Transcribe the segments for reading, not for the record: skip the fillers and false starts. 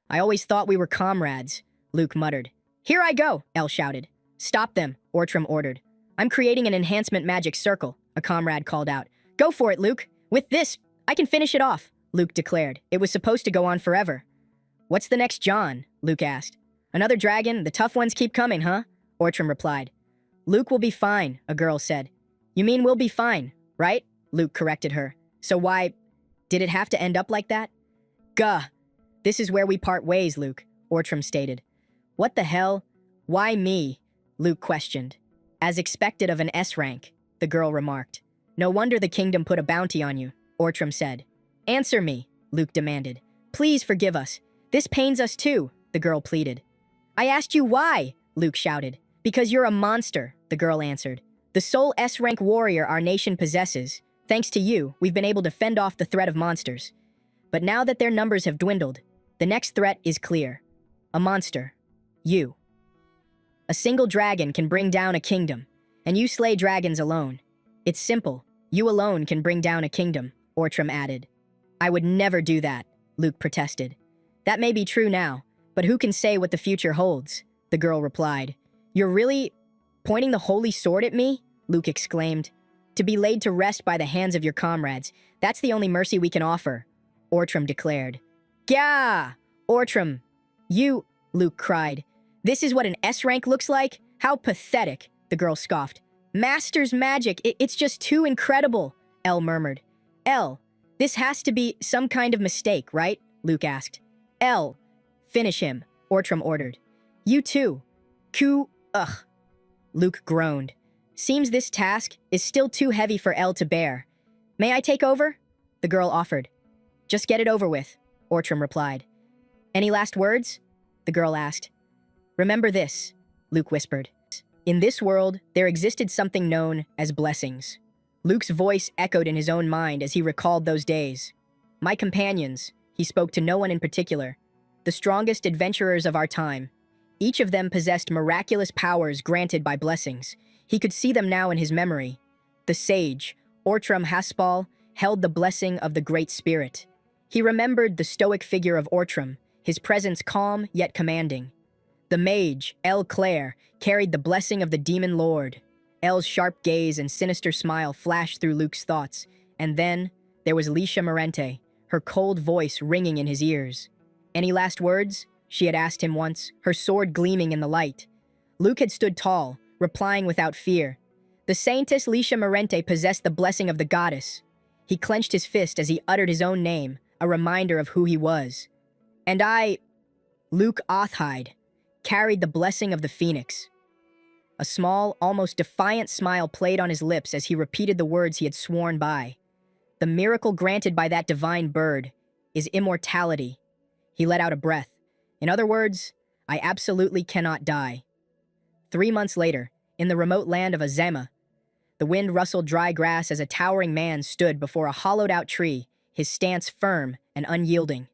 I always thought we were comrades, Luke muttered. Here I go, Elle shouted. Stop them, Ortram ordered. I'm creating an enhancement magic circle, a comrade called out. Go for it, Luke. With this, I can finish it off, Luke declared. It was supposed to go on forever. What's the next John? Luke asked. Another dragon? The tough ones keep coming, huh? Ortram replied. Luke will be fine, a girl said. You mean we'll be fine, right? Luke corrected her. So why did it have to end up like that? Gah. This is where we part ways, Luke, Ortram stated. What the hell? Why me? Luke questioned. As expected of an S rank, the girl remarked. No wonder the kingdom put a bounty on you, Ortram said. Answer me, Luke demanded. Please forgive us. This pains us too, the girl pleaded. I asked you why, Luke shouted. Because you're a monster, the girl answered. The sole S-rank warrior our nation possesses. Thanks to you, we've been able to fend off the threat of monsters. But now that their numbers have dwindled, the next threat is clear. A monster. You. A single dragon can bring down a kingdom, and you slay dragons alone. It's simple. You alone can bring down a kingdom, Ortram added. I would never do that, Luke protested. That may be true now, but who can say what the future holds? The girl replied. You're really pointing the holy sword at me? Luke exclaimed. To be laid to rest by the hands of your comrades. That's the only mercy we can offer, Ortram declared. Gah! Ortram, you, Luke cried. This is what an S-rank looks like? How pathetic, the girl scoffed. Master's magic, it's just too incredible, Elle murmured. Elle, this has to be some kind of mistake, right? Luke asked. Elle, finish him, Ortram ordered. You too. Ugh. Luke groaned. Seems this task is still too heavy for Elle to bear. May I take over? The girl offered. Just get it over with, Ortram replied. Any last words? The girl asked. Remember this, Luke whispered. In this world, there existed something known as blessings. Luke's voice echoed in his own mind as he recalled those days. My companions, he spoke to no one in particular, the strongest adventurers of our time. Each of them possessed miraculous powers granted by blessings. He could see them now in his memory. The sage, Ortram Haspal, held the blessing of the Great Spirit. He remembered the stoic figure of Ortram, his presence calm yet commanding. The mage, Elle Claire, carried the blessing of the Demon Lord. Elle's sharp gaze and sinister smile flashed through Luke's thoughts, and then there was Lisha Morente, her cold voice ringing in his ears. Any last words? She had asked him once, her sword gleaming in the light. Luke had stood tall, replying without fear. The saintess Lisha Morente possessed the blessing of the goddess. He clenched his fist as he uttered his own name, a reminder of who he was. And I, Luke Othide, carried the blessing of the phoenix. A small, almost defiant smile played on his lips as he repeated the words he had sworn by. The miracle granted by that divine bird is immortality. He let out a breath. In other words, I absolutely cannot die. 3 months later, in the remote land of Azema, the wind rustled dry grass as a towering man stood before a hollowed-out tree, his stance firm and unyielding.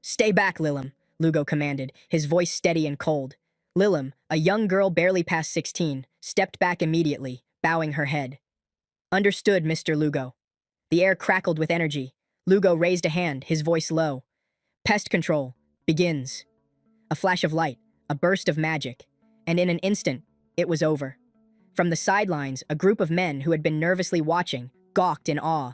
Stay back, Lilim, Lugo commanded, his voice steady and cold. Lilim, a young girl barely past 16, stepped back immediately, bowing her head. Understood, Mr. Lugo. The air crackled with energy. Lugo raised a hand, his voice low. Pest control begins. A flash of light, a burst of magic, and in an instant, it was over. From the sidelines, a group of men who had been nervously watching gawked in awe.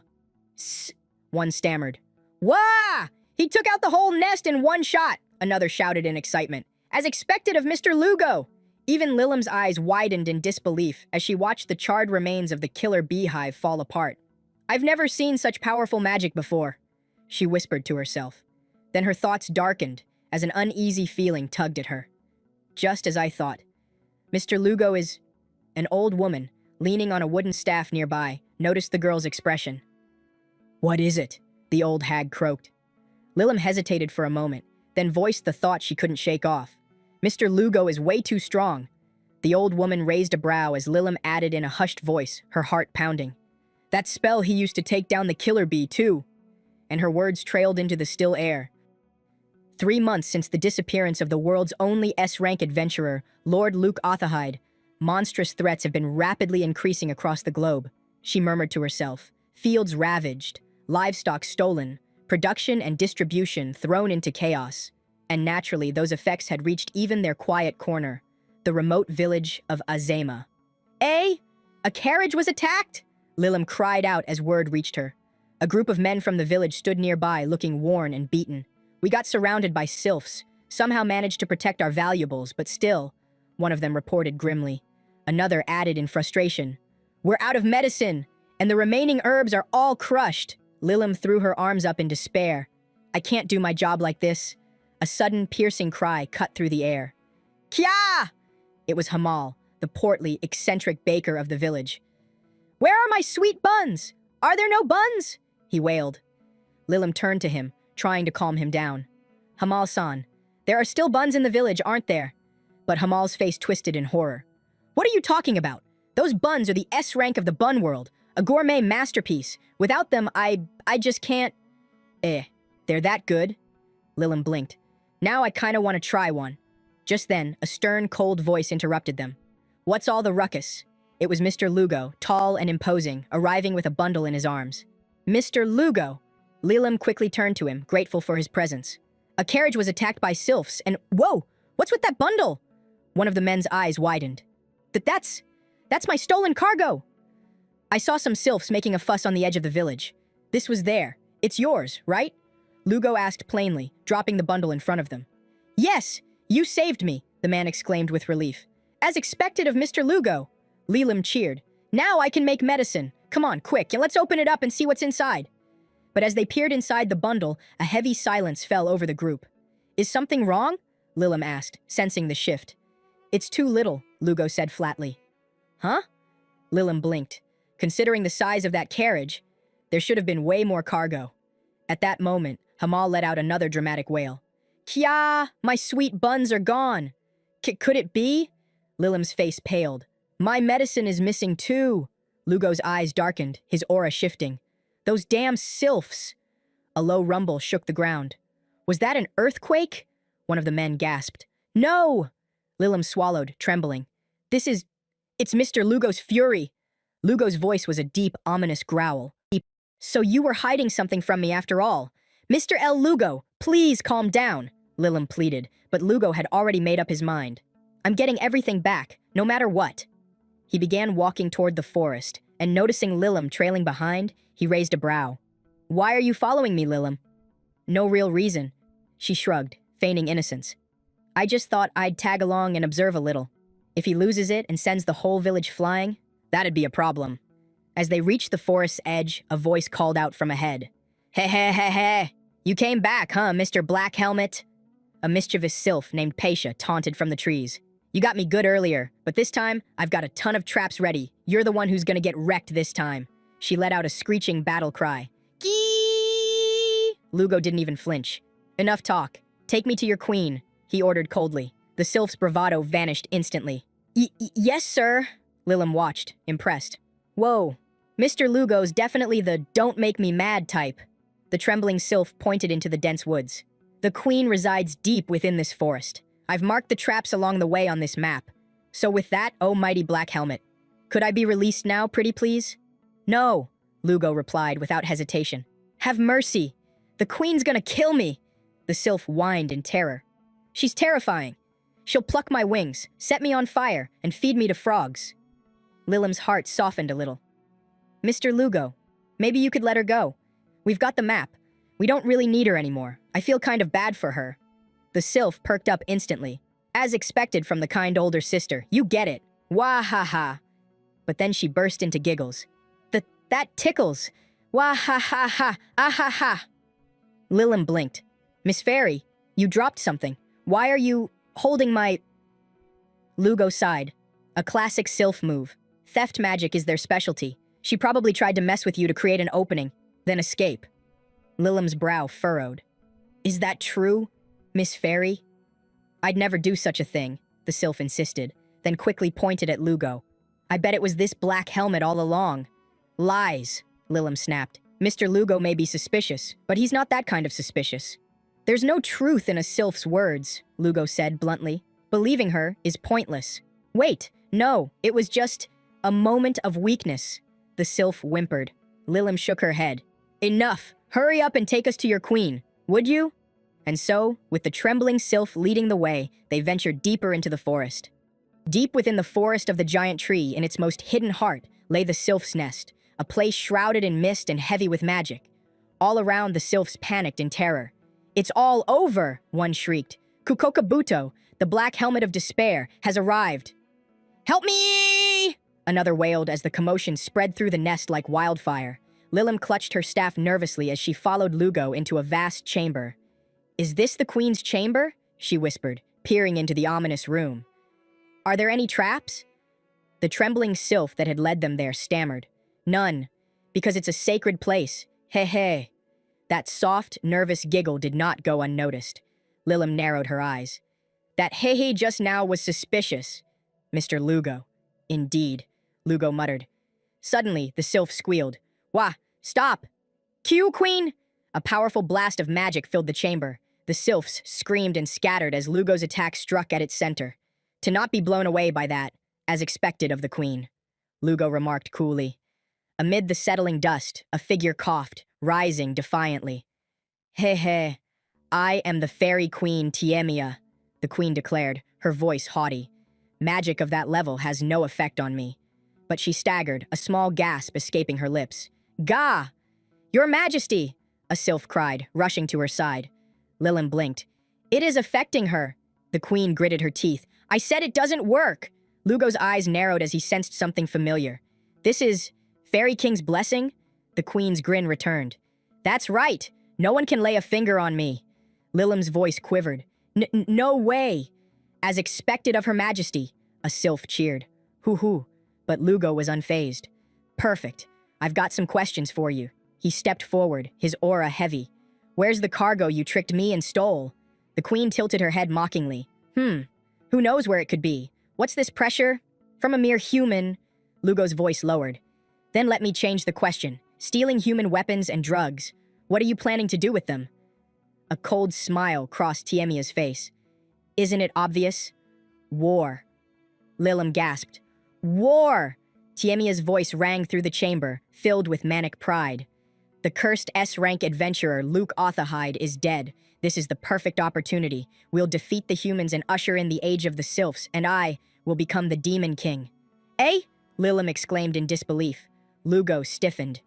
Sss, one stammered. Wah! He took out the whole nest in one shot, another shouted in excitement. As expected of Mr. Lugo! Even Lilim's eyes widened in disbelief as she watched the charred remains of the killer beehive fall apart. I've never seen such powerful magic before, she whispered to herself. Then her thoughts darkened as an uneasy feeling tugged at her. Just as I thought. Mr. Lugo is... An old woman, leaning on a wooden staff nearby, noticed the girl's expression. What is it? The old hag croaked. Lilim hesitated for a moment, then voiced the thought she couldn't shake off. Mr. Lugo is way too strong. The old woman raised a brow as Lilim added in a hushed voice, her heart pounding. That spell he used to take down the killer bee, too. And her words trailed into the still air. 3 months since the disappearance of the world's only S-rank adventurer, Lord Luke Othahide, monstrous threats have been rapidly increasing across the globe, she murmured to herself. Fields ravaged, livestock stolen, production and distribution thrown into chaos. And naturally, those effects had reached even their quiet corner, the remote village of Azema. "Eh? A carriage was attacked?" Lilim cried out as word reached her. A group of men from the village stood nearby, looking worn and beaten. "We got surrounded by sylphs, somehow managed to protect our valuables, but still," one of them reported grimly. Another added in frustration, "We're out of medicine, and the remaining herbs are all crushed." Lilim threw her arms up in despair. "I can't do my job like this." A sudden, piercing cry cut through the air. "Kya!" It was Hamal, the portly, eccentric baker of the village. "Where are my sweet buns? Are there no buns?" he wailed. Lilim turned to him, trying to calm him down. "Hamal-san, there are still buns in the village, aren't there?" But Hamal's face twisted in horror. "What are you talking about? Those buns are the S rank of the bun world, a gourmet masterpiece. Without them, I just can't." They're that good?" Lilim blinked. "Now I kinda want to try one." Just then, a stern, cold voice interrupted them. "What's all the ruckus?" It was Mr. Lugo, tall and imposing, arriving with a bundle in his arms. "Mr. Lugo!" Lilim quickly turned to him, grateful for his presence. "A carriage was attacked by sylphs, and whoa! What's with that bundle?" One of the men's eyes widened. That's my stolen cargo!" "I saw some sylphs making a fuss on the edge of the village. This was there. It's yours, right?" Lugo asked plainly, dropping the bundle in front of them. "Yes, you saved me," the man exclaimed with relief. "As expected of Mr. Lugo." Lilim cheered. "Now I can make medicine. Come on, quick, and let's open it up and see what's inside." But as they peered inside the bundle, a heavy silence fell over the group. "Is something wrong?" Lilim asked, sensing the shift. "It's too little," Lugo said flatly. "Huh?" Lilim blinked. Considering the size of that carriage, there should have been way more cargo. At that moment, Hamal let out another dramatic wail. "Kya! My sweet buns are gone!" Could it be?" Lilim's face paled. "My medicine is missing too." Lugo's eyes darkened, his aura shifting. "Those damn sylphs!" A low rumble shook the ground. "Was that an earthquake?" One of the men gasped. "No!" Lilim swallowed, trembling. It's Mr. Lugo's fury." Lugo's voice was a deep, ominous growl. "So you were hiding something from me after all. Mr. L. Lugo, please calm down," Lilim pleaded, but Lugo had already made up his mind. "I'm getting everything back, no matter what." He began walking toward the forest, and noticing Lilim trailing behind, he raised a brow. "Why are you following me, Lilim?" "No real reason," she shrugged, feigning innocence. "I just thought I'd tag along and observe a little. If he loses it and sends the whole village flying, that'd be a problem." As they reached the forest's edge, a voice called out from ahead. Hey. You came back, huh, Mr. Black Helmet?" A mischievous sylph named Paisha taunted from the trees. "You got me good earlier, but this time, I've got a ton of traps ready. You're the one who's gonna get wrecked this time." She let out a screeching battle cry. "Gee!" Lugo didn't even flinch. "Enough talk. Take me to your queen," he ordered coldly. The sylph's bravado vanished instantly. Yes, sir." Lilim watched, impressed. "Whoa. Mr. Lugo's definitely the don't make me mad type." The trembling sylph pointed into the dense woods. "The queen resides deep within this forest. I've marked the traps along the way on this map. So with that, oh mighty Black Helmet, could I be released now, pretty please?" "No," Lugo replied without hesitation. "Have mercy. The queen's gonna kill me." The sylph whined in terror. "She's terrifying. She'll pluck my wings, set me on fire, and feed me to frogs." Lilim's heart softened a little. "Mr. Lugo, maybe you could let her go. We've got the map. We don't really need her anymore. I feel kind of bad for her." The sylph perked up instantly. As expected from the kind older sister, "You get it. Wah ha ha." But then she burst into giggles. That tickles. Wah ha ha ha, ah ha ha." Lilim blinked. "Miss Fairy, you dropped something. Why are you holding my—" Lugo sighed. "A classic sylph move. Theft magic is their specialty. She probably tried to mess with you to create an opening, then escape." Lilim's brow furrowed. "Is that true, Miss Fairy?" "I'd never do such a thing," the sylph insisted, then quickly pointed at Lugo. "I bet it was this Black Helmet all along." "Lies," Lilim snapped. "Mr. Lugo may be suspicious, but he's not that kind of suspicious." "There's no truth in a sylph's words," Lugo said bluntly. "Believing her is pointless." "Wait, no, it was just a moment of weakness," the sylph whimpered. Lilim shook her head. "Enough! Hurry up and take us to your queen, would you?" And so, with the trembling sylph leading the way, they ventured deeper into the forest. Deep within the forest of the giant tree, in its most hidden heart, lay the sylph's nest, a place shrouded in mist and heavy with magic. All around, the sylphs panicked in terror. "It's all over!" one shrieked. "Kukokabuto, the black helmet of despair, has arrived." "Help me!" another wailed as the commotion spread through the nest like wildfire. Lilim clutched her staff nervously as she followed Lugo into a vast chamber. "Is this the queen's chamber?" she whispered, peering into the ominous room. "Are there any traps?" The trembling sylph that had led them there stammered. "None, because it's a sacred place. He." That soft, nervous giggle did not go unnoticed. Lilim narrowed her eyes. "That he just now was suspicious. Mr. Lugo." "Indeed," Lugo muttered. Suddenly, the sylph squealed. "Wah, stop! Q, Queen!" A powerful blast of magic filled the chamber. The sylphs screamed and scattered as Lugo's attack struck at its center. "To not be blown away by that, as expected of the queen," Lugo remarked coolly. Amid the settling dust, a figure coughed, rising defiantly. "He, I am the fairy queen Tiemia," the queen declared, her voice haughty. "Magic of that level has no effect on me." But she staggered, a small gasp escaping her lips. "Gah! Your Majesty!" a sylph cried, rushing to her side. Lilim blinked. "It is affecting her." The queen gritted her teeth. "I said it doesn't work!" Lugo's eyes narrowed as he sensed something familiar. "This is Fairy King's blessing?" The queen's grin returned. "That's right! No one can lay a finger on me." Lilim's voice quivered. No way!" "As expected of Her Majesty," a sylph cheered. Hoo. But Lugo was unfazed. "Perfect. I've got some questions for you." He stepped forward, his aura heavy. "Where's the cargo you tricked me and stole?" The queen tilted her head mockingly. Who knows where it could be? What's this pressure? From a mere human." Lugo's voice lowered. "Then let me change the question. Stealing human weapons and drugs. What are you planning to do with them?" A cold smile crossed Tiemia's face. "Isn't it obvious? War." Lilim gasped. "War!" Tiemia's voice rang through the chamber, filled with manic pride. "The cursed S-rank adventurer Luke Othahide is dead. This is the perfect opportunity. We'll defeat the humans and usher in the age of the sylphs, and I will become the Demon King." "Eh?" Lilim exclaimed in disbelief. Lugo stiffened.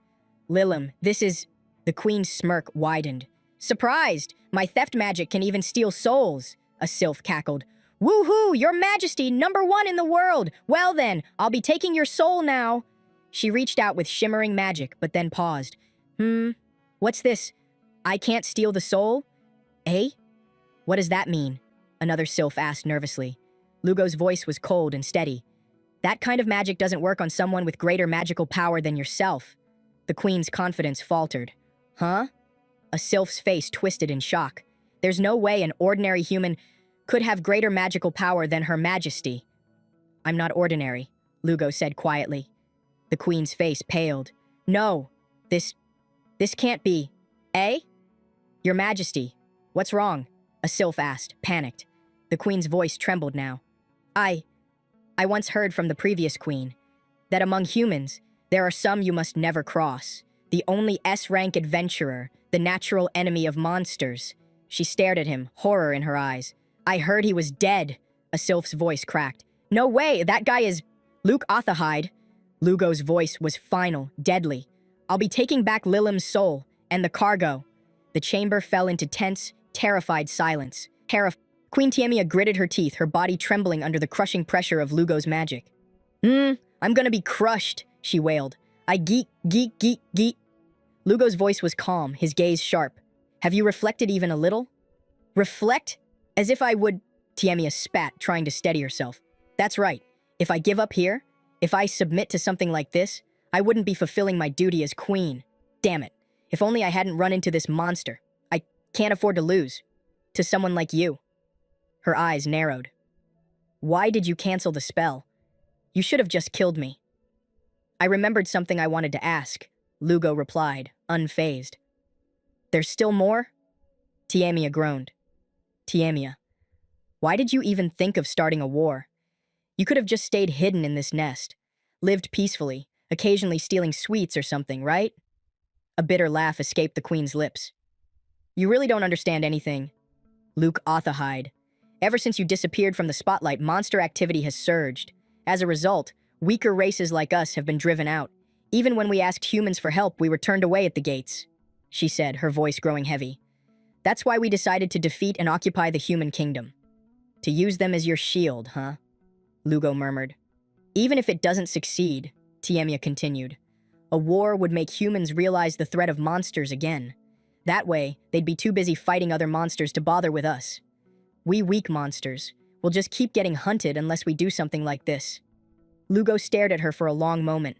"Lilim, this is..." The queen's smirk widened. "Surprised! My theft magic can even steal souls," a sylph cackled. "Woohoo! Your Majesty, #1 in the world! Well then, I'll be taking your soul now." She reached out with shimmering magic, but then paused. What's this? I can't steal the soul? Eh? What does that mean?" another sylph asked nervously. Lugo's voice was cold and steady. "That kind of magic doesn't work on someone with greater magical power than yourself." The queen's confidence faltered. "Huh?" A sylph's face twisted in shock. "There's no way an ordinary human could have greater magical power than Her Majesty." "I'm not ordinary," Lugo said quietly. The queen's face paled. "No, this can't be. Eh? Your Majesty, what's wrong?" a sylph asked, panicked. The queen's voice trembled now. I once heard from the previous queen that among humans, there are some you must never cross. The only S-rank adventurer, the natural enemy of monsters." She stared at him, horror in her eyes. "I heard he was dead," a sylph's voice cracked. "No way, that guy is Luke Othahide." Lugo's voice was final, deadly. "I'll be taking back Lilim's soul and the cargo." The chamber fell into tense, terrified silence. Queen Tiemia gritted her teeth, her body trembling under the crushing pressure of Lugo's magic. I'm gonna be crushed," she wailed. "I geek. Lugo's voice was calm, his gaze sharp. "Have you reflected even a little?" "Reflect? As if I would..." Tiemia spat, trying to steady herself. "That's right. If I give up here, if I submit to something like this, I wouldn't be fulfilling my duty as queen. Damn it. If only I hadn't run into this monster. I can't afford to lose. To someone like you." Her eyes narrowed. "Why did you cancel the spell? You should have just killed me." "I remembered something I wanted to ask," Lugo replied, unfazed. "There's still more?" Tiemia groaned. "Tiemia, why did you even think of starting a war? You could have just stayed hidden in this nest, lived peacefully, occasionally stealing sweets or something, right?" A bitter laugh escaped the queen's lips. "You really don't understand anything. Luke Othahide. Ever since you disappeared from the spotlight, monster activity has surged. As a result, weaker races like us have been driven out. Even when we asked humans for help, we were turned away at the gates, she said, her voice growing heavy. That's why we decided to defeat and occupy the human kingdom. To use them as your shield, huh? Lugo murmured. Even if it doesn't succeed, Tiemia continued, a war would make humans realize the threat of monsters again. That way, they'd be too busy fighting other monsters to bother with us. We weak monsters will just keep getting hunted unless we do something like this. Lugo stared at her for a long moment.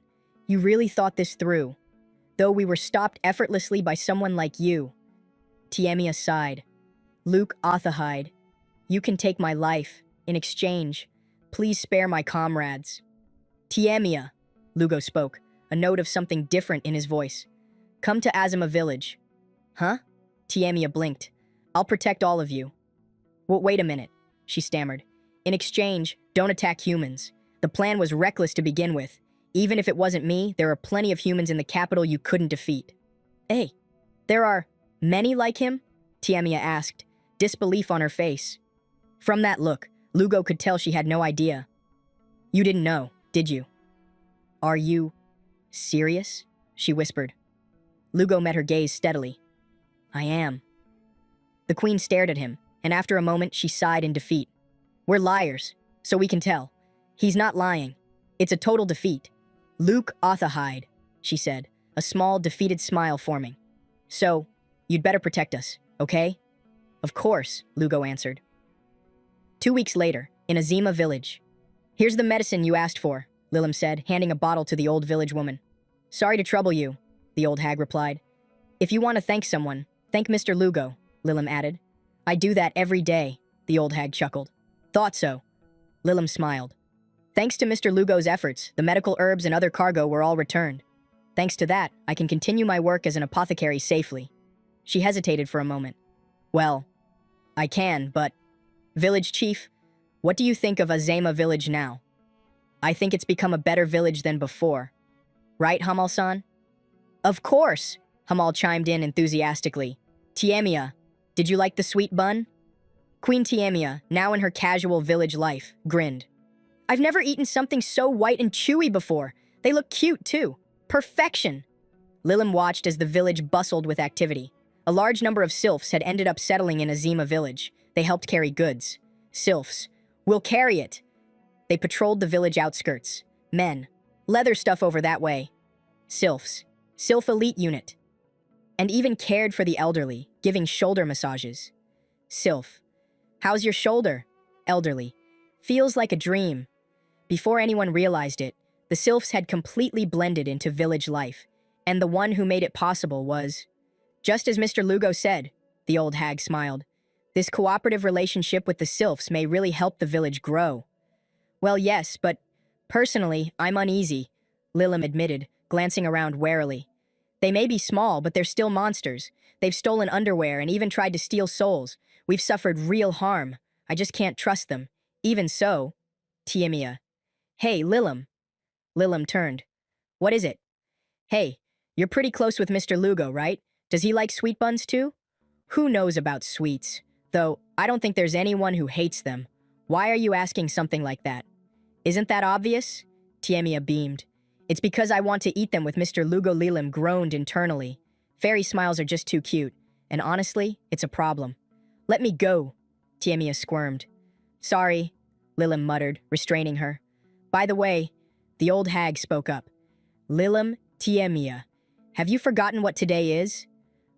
You really thought this through. Though we were stopped effortlessly by someone like you. Tiemia sighed. Luke Othahide, you can take my life. In exchange, please spare my comrades. Tiemia, Lugo spoke, a note of something different in his voice. Come to Azima village. Huh? Tiemia blinked. I'll protect all of you. Well, wait a minute, she stammered. In exchange, don't attack humans. The plan was reckless to begin with. Even if it wasn't me, there are plenty of humans in the capital you couldn't defeat. Hey, there are many like him? Tiemia asked, disbelief on her face. From that look, Lugo could tell she had no idea. You didn't know, did you? Are you serious? She whispered. Lugo met her gaze steadily. I am. The queen stared at him, and after a moment she sighed in defeat. We're liars, so we can tell. He's not lying. It's a total defeat. Luke Othahide, she said, a small, defeated smile forming. So, you'd better protect us, okay? Of course, Lugo answered. 2 weeks later, in Azima village. Here's the medicine you asked for, Lilim said, handing a bottle to the old village woman. Sorry to trouble you, the old hag replied. If you want to thank someone, thank Mr. Lugo, Lilim added. I do that every day, the old hag chuckled. Thought so. Lilim smiled. Thanks to Mr. Lugo's efforts, the medical herbs and other cargo were all returned. Thanks to that, I can continue my work as an apothecary safely. She hesitated for a moment. Well, I can, but... Village chief, what do you think of Azema village now? I think it's become a better village than before. Right, Hamal-san? Of course, Hamal chimed in enthusiastically. Tiemia, did you like the sweet bun? Queen Tiemia, now in her casual village life, grinned. I've never eaten something so white and chewy before. They look cute, too. Perfection. Lilim watched as the village bustled with activity. A large number of sylphs had ended up settling in Azima village. They helped carry goods. Sylphs. We'll carry it. They patrolled the village outskirts. Men. Leather stuff over that way. Sylphs. Sylph elite unit. And even cared for the elderly, giving shoulder massages. Sylph. How's your shoulder? Elderly. Feels like a dream. Before anyone realized it, the sylphs had completely blended into village life, and the one who made it possible was... Just as Mr. Lugo said, the old hag smiled. This cooperative relationship with the sylphs may really help the village grow. Well, yes, but personally, I'm uneasy, Lilim admitted, glancing around warily. They may be small, but they're still monsters. They've stolen underwear and even tried to steal souls. We've suffered real harm. I just can't trust them. Even so, Tiemia. Hey, Lilim. Lilim turned. What is it? Hey, you're pretty close with Mr. Lugo, right? Does he like sweet buns too? Who knows about sweets? Though, I don't think there's anyone who hates them. Why are you asking something like that? Isn't that obvious? Tiemia beamed. It's because I want to eat them with Mr. Lugo. Lilim groaned internally. Fairy smiles are just too cute, and honestly, it's a problem. Let me go, Tiemia squirmed. Sorry, Lilim muttered, restraining her. By the way, the old hag spoke up. Lilim, Tiemia, have you forgotten what today is?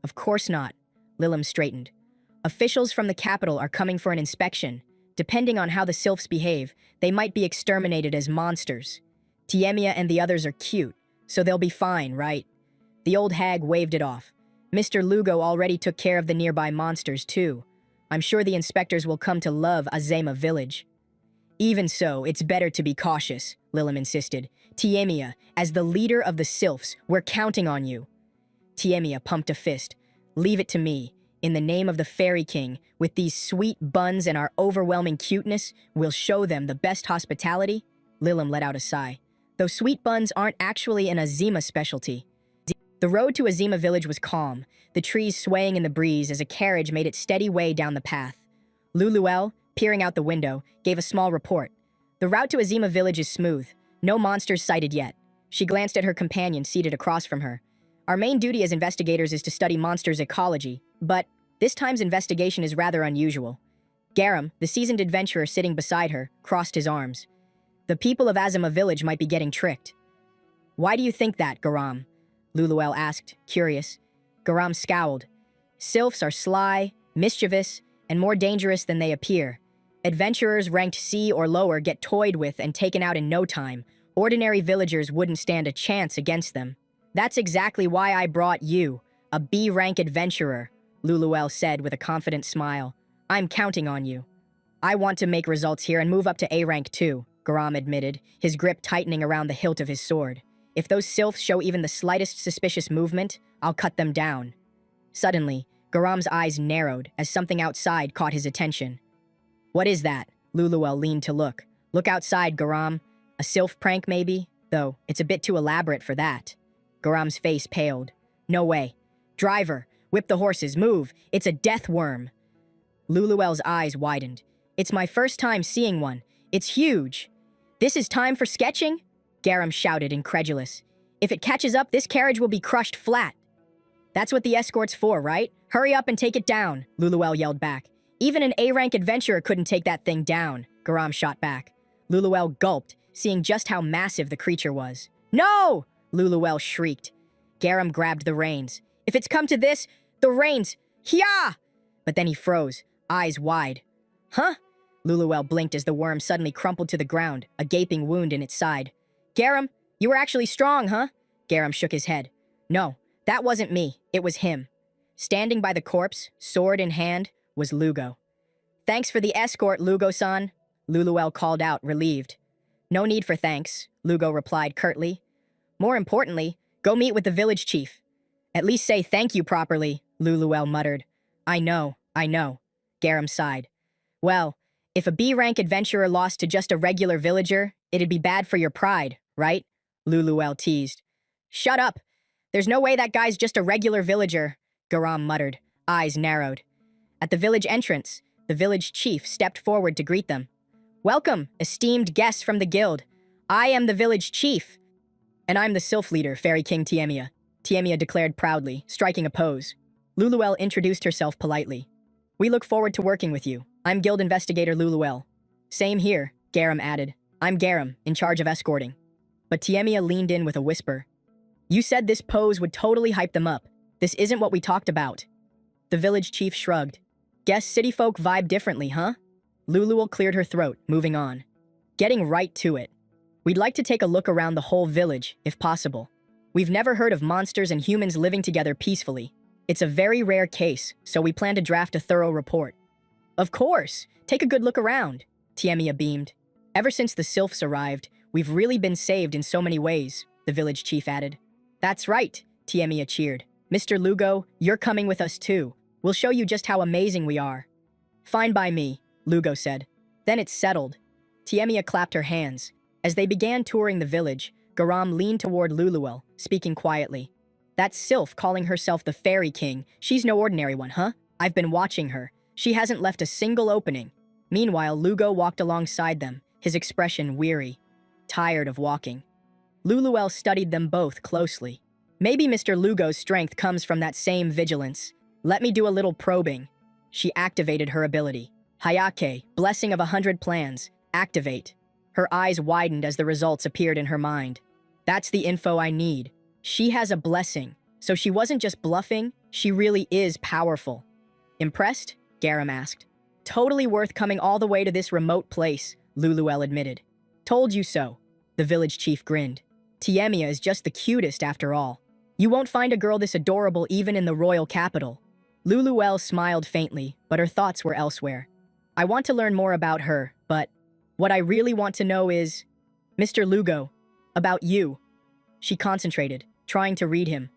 Of course not, Lilim straightened. Officials from the capital are coming for an inspection. Depending on how the sylphs behave, they might be exterminated as monsters. Tiemia and the others are cute, so they'll be fine, right? The old hag waved it off. Mr. Lugo already took care of the nearby monsters, too. I'm sure the inspectors will come to love Azema village. Even so, it's better to be cautious, Lilim insisted. Tiemia, as the leader of the sylphs, we're counting on you. Tiemia pumped a fist. Leave it to me. In the name of the Fairy King, with these sweet buns and our overwhelming cuteness, we'll show them the best hospitality. Lilim let out a sigh. Though sweet buns aren't actually an Azima specialty. The road to Azima village was calm, the trees swaying in the breeze as a carriage made its steady way down the path. Luluel, peering out the window, gave a small report. The route to Azima village is smooth. No monsters sighted yet. She glanced at her companion seated across from her. Our main duty as investigators is to study monsters' ecology, but this time's investigation is rather unusual. Garam, the seasoned adventurer sitting beside her, crossed his arms. The people of Azima village might be getting tricked. Why do you think that, Garam? Luluel asked, curious. Garam scowled. Sylphs are sly, mischievous, and more dangerous than they appear. Adventurers ranked C or lower get toyed with and taken out in no time. Ordinary villagers wouldn't stand a chance against them. That's exactly why I brought you, a B-rank adventurer, Luluel said with a confident smile. I'm counting on you. I want to make results here and move up to A-rank too, Garam admitted, his grip tightening around the hilt of his sword. If those sylphs show even the slightest suspicious movement, I'll cut them down. Suddenly, Garam's eyes narrowed as something outside caught his attention. What is that? Luluel leaned to look. Look outside, Garam. A sylph prank, maybe? Though, it's a bit too elaborate for that. Garam's face paled. No way. Driver, whip the horses, move. It's a death worm. Luluel's eyes widened. It's my first time seeing one. It's huge. This is time for sketching? Garam shouted, incredulous. If it catches up, this carriage will be crushed flat. That's what the escort's for, right? Hurry up and take it down, Luluel yelled back. Even an A-rank adventurer couldn't take that thing down, Garam shot back. Luluel gulped, seeing just how massive the creature was. No! Luluel shrieked. Garam grabbed the reins. If it's come to this, the reins! Hya! But then he froze, eyes wide. Huh? Luluel blinked as the worm suddenly crumpled to the ground, a gaping wound in its side. Garam, you were actually strong, huh? Garam shook his head. No, that wasn't me. It was him. Standing by the corpse, sword in hand, was Lugo. Thanks for the escort, Lugo-san, Luluel called out, relieved. No need for thanks, Lugo replied curtly. More importantly, go meet with the village chief. At least say thank you properly, Luluel muttered. I know, Garam sighed. Well, if a B-rank adventurer lost to just a regular villager, it'd be bad for your pride, right? Luluel teased. Shut up. There's no way that guy's just a regular villager, Garam muttered, eyes narrowed. At the village entrance, the village chief stepped forward to greet them. Welcome, esteemed guests from the guild. I am the village chief. And I'm the sylph leader, Fairy King Tiemia, Tiemia declared proudly, striking a pose. Luluel introduced herself politely. We look forward to working with you. I'm guild investigator Luluel. Same here, Garam added. I'm Garam, in charge of escorting. But Tiemia leaned in with a whisper. You said this pose would totally hype them up. This isn't what we talked about. The village chief shrugged. Guess city folk vibe differently, huh? Luluel cleared her throat, moving on. Getting right to it. We'd like to take a look around the whole village, if possible. We've never heard of monsters and humans living together peacefully. It's a very rare case, so we plan to draft a thorough report. Of course! Take a good look around, Tiemia beamed. Ever since the sylphs arrived, we've really been saved in so many ways, the village chief added. That's right, Tiemia cheered. Mr. Lugo, you're coming with us too. We'll show you just how amazing we are. Fine by me, Lugo said. Then it's settled. Tiemia clapped her hands. As they began touring the village, Garam leaned toward Luluel, speaking quietly. That sylph calling herself the Fairy King, she's no ordinary one, huh? I've been watching her. She hasn't left a single opening. Meanwhile, Lugo walked alongside them, his expression weary, tired of walking. Luluel studied them both closely. Maybe Mr. Lugo's strength comes from that same vigilance. Let me do a little probing. She activated her ability. Hayake, Blessing of 100 Plans. Activate. Her eyes widened as the results appeared in her mind. That's the info I need. She has a blessing, so she wasn't just bluffing, she really is powerful. Impressed? Garam asked. Totally worth coming all the way to this remote place, Luluel admitted. Told you so. The village chief grinned. Tiemia is just the cutest after all. You won't find a girl this adorable even in the royal capital. Luluel smiled faintly, but her thoughts were elsewhere. I want to learn more about her, but what I really want to know is, Mr. Lugo, about you. She concentrated, trying to read him.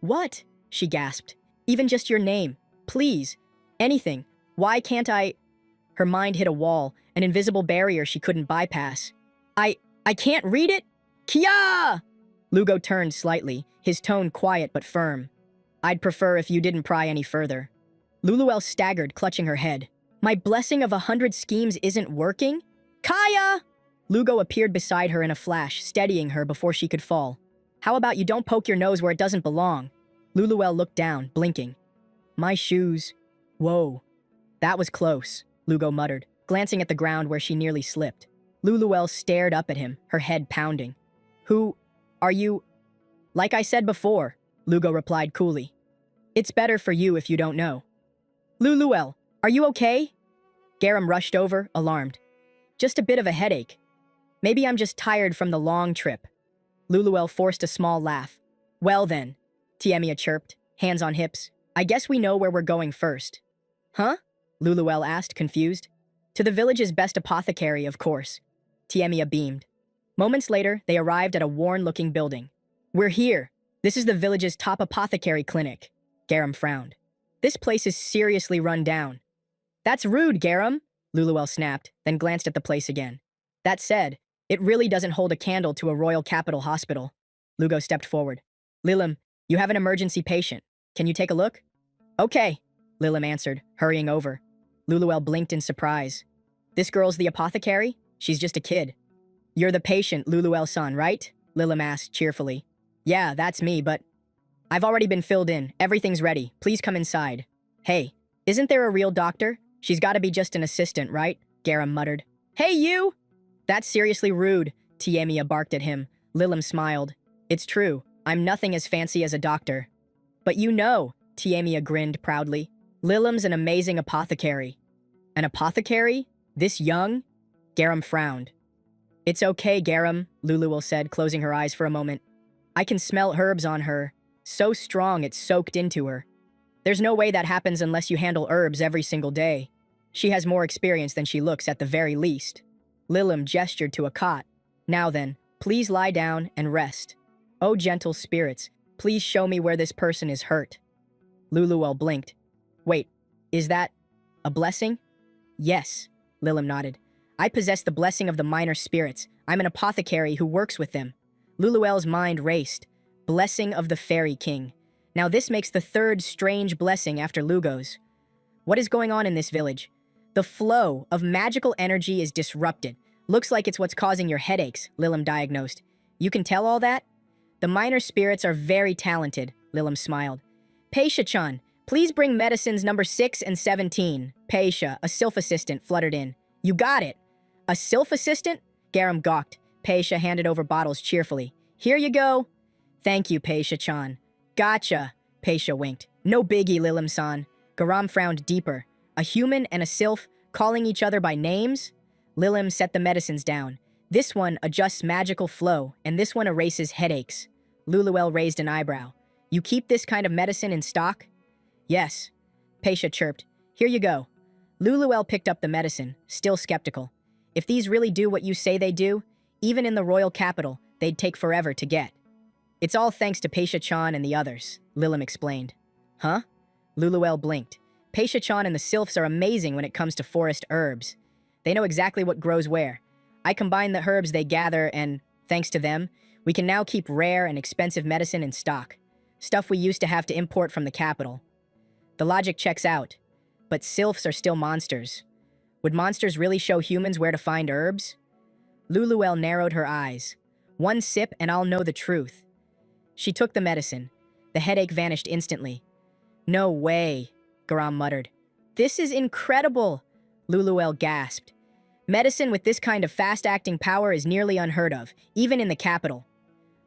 What? She gasped. Even just your name. Please. Anything. Why can't I? Her mind hit a wall, an invisible barrier she couldn't bypass. I can't read it? Kia! Lugo turned slightly, his tone quiet but firm. I'd prefer if you didn't pry any further. Luluel staggered, clutching her head. My blessing of 100 schemes isn't working? Kaya! Lugo appeared beside her in a flash, steadying her before she could fall. How about you don't poke your nose where it doesn't belong? Luluel looked down, blinking. My shoes. Whoa. That was close, Lugo muttered, glancing at the ground where she nearly slipped. Luluel stared up at him, her head pounding. Who are you? Like I said before, Lugo replied coolly. It's better for you if you don't know. Luluel, are you okay? Garam rushed over, alarmed. Just a bit of a headache. Maybe I'm just tired from the long trip. Luluel forced a small laugh. Well then, Tiemia chirped, hands on hips. I guess we know where we're going first. Huh? Luluel asked, confused. To the village's best apothecary, of course. Tiemia beamed. Moments later, they arrived at a worn-looking building. We're here. This is the village's top apothecary clinic. Garam frowned. This place is seriously run down. That's rude, Garam, Luluel snapped, then glanced at the place again. That said, it really doesn't hold a candle to a royal capital hospital. Lugo stepped forward. Lilim, you have an emergency patient. Can you take a look? Okay, Lilim answered, hurrying over. Luluel blinked in surprise. This girl's the apothecary? She's just a kid. You're the patient, Luluel-san, right? Lilim asked cheerfully. Yeah, that's me, but I've already been filled in. Everything's ready. Please come inside. Hey, isn't there a real doctor? She's gotta be just an assistant, right? Garam muttered. Hey, you! That's seriously rude, Tiemia barked at him. Lilim smiled. It's true. I'm nothing as fancy as a doctor. But you know, Tiemia grinned proudly. Lilim's an amazing apothecary. An apothecary? This young? Garam frowned. It's okay, Garam, Luluel said, closing her eyes for a moment. I can smell herbs on her. So strong it's soaked into her. There's no way that happens unless you handle herbs every single day. She has more experience than she looks at the very least. Lilim gestured to a cot. Now then, please lie down and rest. Oh, gentle spirits, please show me where this person is hurt. Luluel blinked. Wait, is that a blessing? Yes, Lilim nodded. I possess the blessing of the minor spirits. I'm an apothecary who works with them. Luluel's mind raced. Blessing of the Fairy King. Now this makes the third strange blessing after Lugo's. What is going on in this village? The flow of magical energy is disrupted. Looks like it's what's causing your headaches, Lilim diagnosed. You can tell all that? The minor spirits are very talented, Lilim smiled. Peisha-chan, please bring medicines number 6 and 17. Peisha, a sylph assistant, fluttered in. You got it. A sylph assistant? Garam gawked. Peisha handed over bottles cheerfully. Here you go. Thank you, Peisha-chan. Gotcha, Peisha winked. No biggie, Lilim-san. Garam frowned deeper. A human and a sylph calling each other by names? Lilim set the medicines down. This one adjusts magical flow, and this one erases headaches. Luluel raised an eyebrow. You keep this kind of medicine in stock? Yes. Peisha chirped. Here you go. Luluel picked up the medicine, still skeptical. If these really do what you say they do, even in the royal capital, they'd take forever to get. It's all thanks to Peisha-chan and the others, Lilim explained. Huh? Luluel blinked. Peisha-chan and the sylphs are amazing when it comes to forest herbs. They know exactly what grows where. I combine the herbs they gather and, thanks to them, we can now keep rare and expensive medicine in stock. Stuff we used to have to import from the capital. The logic checks out. But sylphs are still monsters. Would monsters really show humans where to find herbs? Luluel narrowed her eyes. One sip and I'll know the truth. She took the medicine. The headache vanished instantly. No way, Garam muttered. This is incredible, Luluel gasped. Medicine with this kind of fast-acting power is nearly unheard of, even in the capital.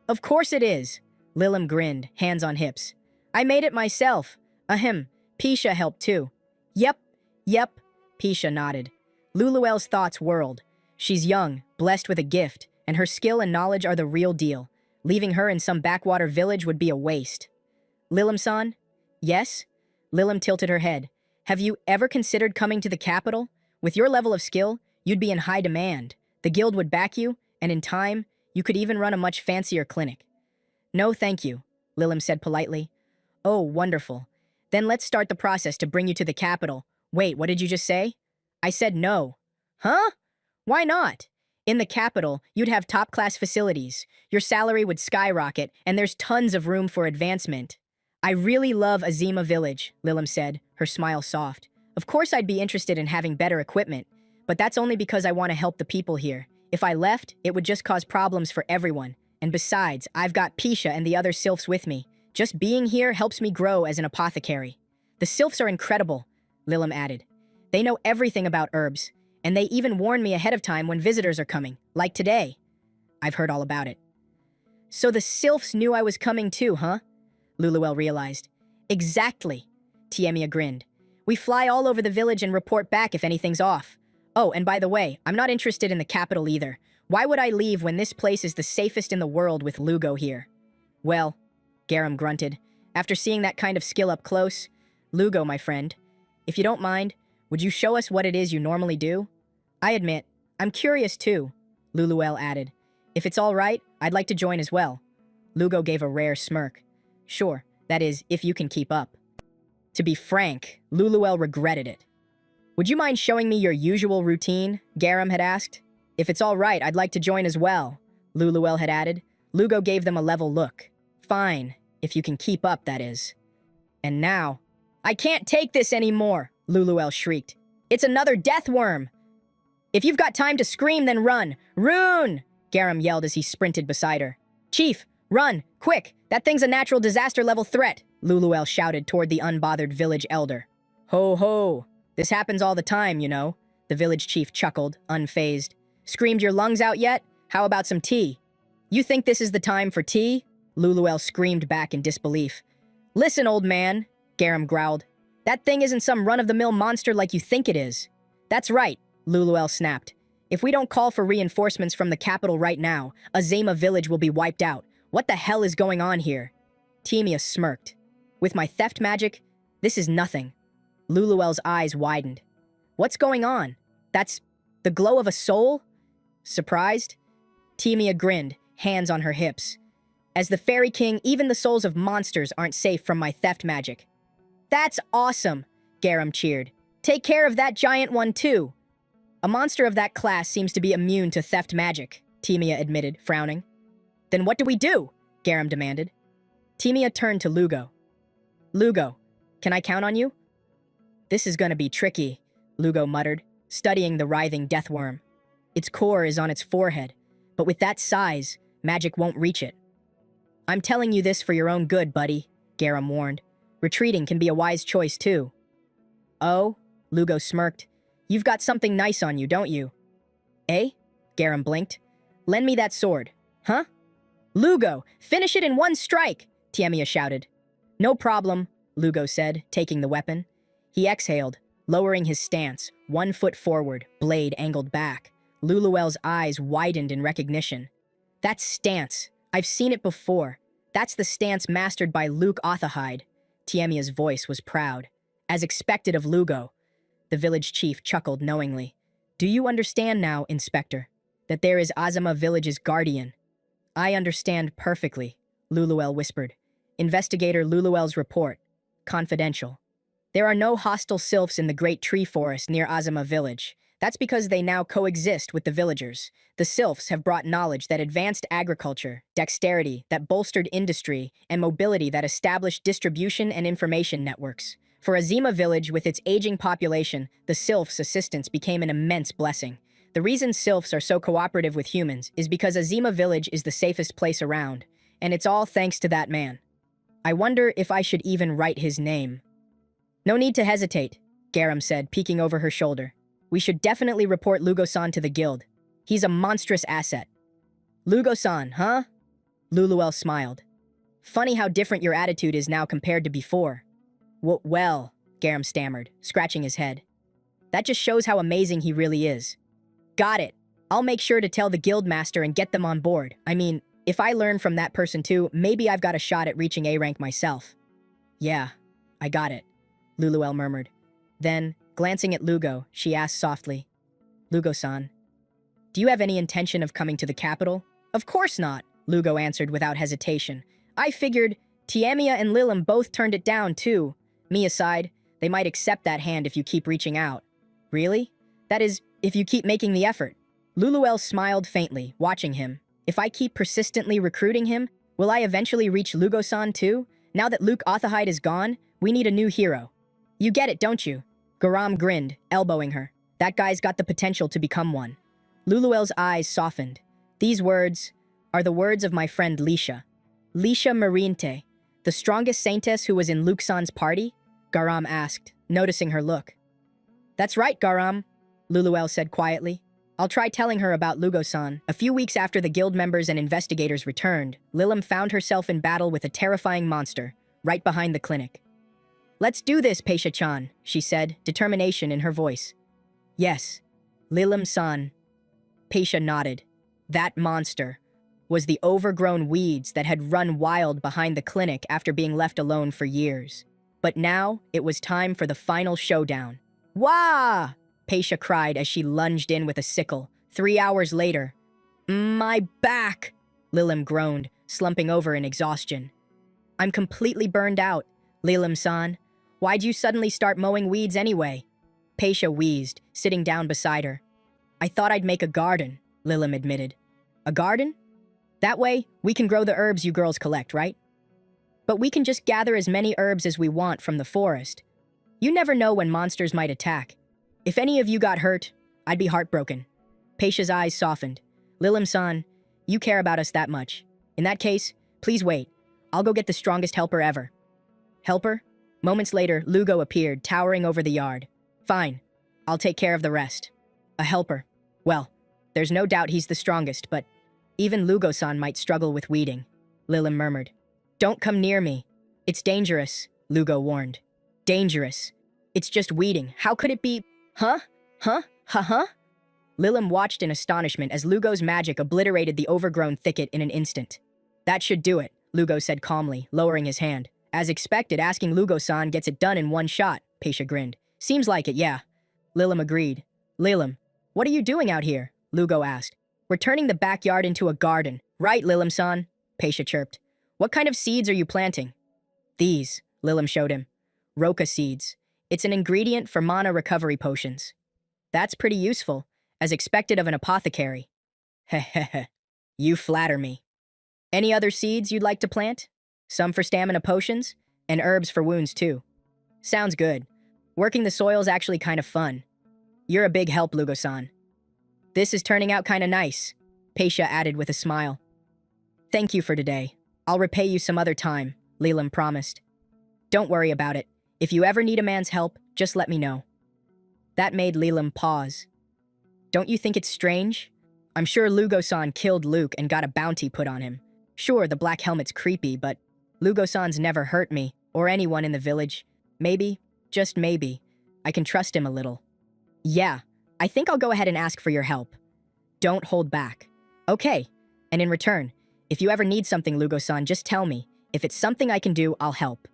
Of course it is, Lilim grinned, hands on hips. I made it myself. Ahem, Peisha helped too. Yep, Peisha nodded. Luluel's thoughts whirled. She's young, blessed with a gift, and her skill and knowledge are the real deal. Leaving her in some backwater village would be a waste. Lilim-san? Yes? Lilim tilted her head. Have you ever considered coming to the capital? With your level of skill, you'd be in high demand. The guild would back you, and in time, you could even run a much fancier clinic. No, thank you, Lilim said politely. Oh, wonderful. Then let's start the process to bring you to the capital. Wait, what did you just say? I said no. Huh? Why not? In the capital, you'd have top-class facilities. Your salary would skyrocket, and there's tons of room for advancement. I really love Azima Village, Lilim said, her smile soft. Of course I'd be interested in having better equipment, but that's only because I want to help the people here. If I left, it would just cause problems for everyone. And besides, I've got Pisha and the other sylphs with me. Just being here helps me grow as an apothecary. The sylphs are incredible, Lilim added. They know everything about herbs, and they even warn me ahead of time when visitors are coming, like today. I've heard all about it. So the sylphs knew I was coming too, huh? Luluel realized. Exactly, Tiemia grinned. We fly all over the village and report back if anything's off. Oh, and by the way, I'm not interested in the capital either. Why would I leave when this place is the safest in the world with Lugo here? Well, Garam grunted. After seeing that kind of skill up close, Lugo, my friend, if you don't mind, would you show us what it is you normally do? I admit, I'm curious too, Luluel added. If it's all right, I'd like to join as well. Lugo gave a rare smirk. Sure, that is, if you can keep up. To be frank, Luluel regretted it. Would you mind showing me your usual routine? Garam had asked. If it's all right, I'd like to join as well, Luluel had added. Lugo gave them a level look. Fine, if you can keep up, that is. And now, I can't take this anymore, Luluel shrieked. It's another death worm. If you've got time to scream, then run. Rune! Garam yelled as he sprinted beside her. Chief, run, quick, that thing's a natural disaster level threat, Luluel shouted toward the unbothered village elder. Ho ho, this happens all the time, you know, the village chief chuckled, unfazed. Screamed your lungs out yet? How about some tea? You think this is the time for tea? Luluel screamed back in disbelief. Listen, old man, Garam growled. That thing isn't some run-of-the-mill monster like you think it is. That's right, Luluel snapped. If we don't call for reinforcements from the capital right now, Azema village will be wiped out. What the hell is going on here? Temia smirked. With my theft magic, this is nothing. Luluel's eyes widened. What's going on? That's the glow of a soul? Surprised? Temia grinned, hands on her hips. As the Fairy King, even the souls of monsters aren't safe from my theft magic. That's awesome, Garam cheered. Take care of that giant one too. A monster of that class seems to be immune to theft magic, Temia admitted, frowning. Then what do we do? Garam demanded. Temia turned to Lugo. Lugo, can I count on you? This is gonna be tricky, Lugo muttered, studying the writhing death worm. Its core is on its forehead, but with that size, magic won't reach it. I'm telling you this for your own good, buddy, Garam warned. Retreating can be a wise choice, too. Oh, Lugo smirked. You've got something nice on you, don't you? Eh? Garam blinked. Lend me that sword. Huh? Lugo, finish it in one strike, Tiemia shouted. No problem, Lugo said, taking the weapon. He exhaled, lowering his stance, 1 foot forward, blade angled back. Luluel's eyes widened in recognition. That stance. I've seen it before. That's the stance mastered by Luke Othahide. Tiemia's voice was proud. As expected of Lugo. The village chief chuckled knowingly. Do you understand now, Inspector, that there is Azama village's guardian? I understand perfectly, Luluel whispered. Investigator Luluel's report. Confidential. There are no hostile sylphs in the great tree forest near Azama village. That's because they now coexist with the villagers. The sylphs have brought knowledge that advanced agriculture, dexterity that bolstered industry, and mobility that established distribution and information networks. For Azima village with its aging population, the sylphs' assistance became an immense blessing. The reason sylphs are so cooperative with humans is because Azima village is the safest place around, and it's all thanks to that man. I wonder if I should even write his name. No need to hesitate, Garam said, peeking over her shoulder. We should definitely report Lugo-san to the guild. He's a monstrous asset. Lugo-san, huh? Luluel smiled. Funny how different your attitude is now compared to before. Well, Garam stammered, scratching his head. That just shows how amazing he really is. Got it. I'll make sure to tell the guild master and get them on board. I mean, if I learn from that person too, maybe I've got a shot at reaching A rank myself. Yeah, I got it, Luluel murmured. Then, glancing at Lugo, she asked softly, Lugo-san, do you have any intention of coming to the capital? Of course not, Lugo answered without hesitation. I figured Tiemia and Lilim both turned it down too. Me aside, they might accept that hand if you keep reaching out. Really? That is, if you keep making the effort. Luluel smiled faintly, watching him. If I keep persistently recruiting him, will I eventually reach Lugo-san too? Now that Luke Othahide is gone, we need a new hero. You get it, don't you? Garam grinned, elbowing her. That guy's got the potential to become one. Luluel's eyes softened. These words are the words of my friend Lisha. Lisha Marinte, the strongest saintess who was in Luxan's party? Garam asked, noticing her look. That's right, Garam, Luluel said quietly. I'll try telling her about Lugo-san. A few weeks after the guild members and investigators returned, Lilim found herself in battle with a terrifying monster, right behind the clinic. Let's do this, Peisha-chan, she said, determination in her voice. Yes, Lilim-san. Peisha nodded. That monster was the overgrown weeds that had run wild behind the clinic after being left alone for years. But now, it was time for the final showdown. Wah! Peisha cried as she lunged in with a sickle. 3 hours later, my back! Lilim groaned, slumping over in exhaustion. I'm completely burned out, Lilim-san. Why'd you suddenly start mowing weeds anyway? Peisha wheezed, sitting down beside her. I thought I'd make a garden, Lilim admitted. A garden? That way, we can grow the herbs you girls collect, right? But we can just gather as many herbs as we want from the forest. You never know when monsters might attack. If any of you got hurt, I'd be heartbroken. Peisha's eyes softened. Lilim-san, you care about us that much. In that case, please wait. I'll go get the strongest helper ever. Helper? Moments later, Lugo appeared, towering over the yard. Fine. I'll take care of the rest. A helper. Well, there's no doubt he's the strongest, but even Lugo-san might struggle with weeding, Lilim murmured. Don't come near me. It's dangerous, Lugo warned. Dangerous. It's just weeding. How could it be? Huh? Lilim watched in astonishment as Lugo's magic obliterated the overgrown thicket in an instant. That should do it, Lugo said calmly, lowering his hand. As expected, asking Lugo-san gets it done in one shot, Peisha grinned. Seems like it, yeah. Lilim agreed. Lilim, what are you doing out here? Lugo asked. We're turning the backyard into a garden. Right, Lilim-san, Peisha chirped. What kind of seeds are you planting? These, Lilim showed him. Roca seeds. It's an ingredient for mana recovery potions. That's pretty useful, as expected of an apothecary. Heh. You flatter me. Any other seeds you'd like to plant? Some for stamina potions, and herbs for wounds too. Sounds good. Working the soil's actually kind of fun. You're a big help, Lugo-san. This is turning out kinda nice, Peisha added with a smile. Thank you for today. I'll repay you some other time, Lilim promised. Don't worry about it. If you ever need a man's help, just let me know. That made Lilim pause. Don't you think it's strange? I'm sure Lugo-san killed Luke and got a bounty put on him. Sure, the black helmet's creepy, but Lugo-san's never hurt me, or anyone in the village. Maybe, just maybe, I can trust him a little. Yeah, I think I'll go ahead and ask for your help. Don't hold back. Okay, and in return, if you ever need something, Lugo-san, just tell me. If it's something I can do, I'll help.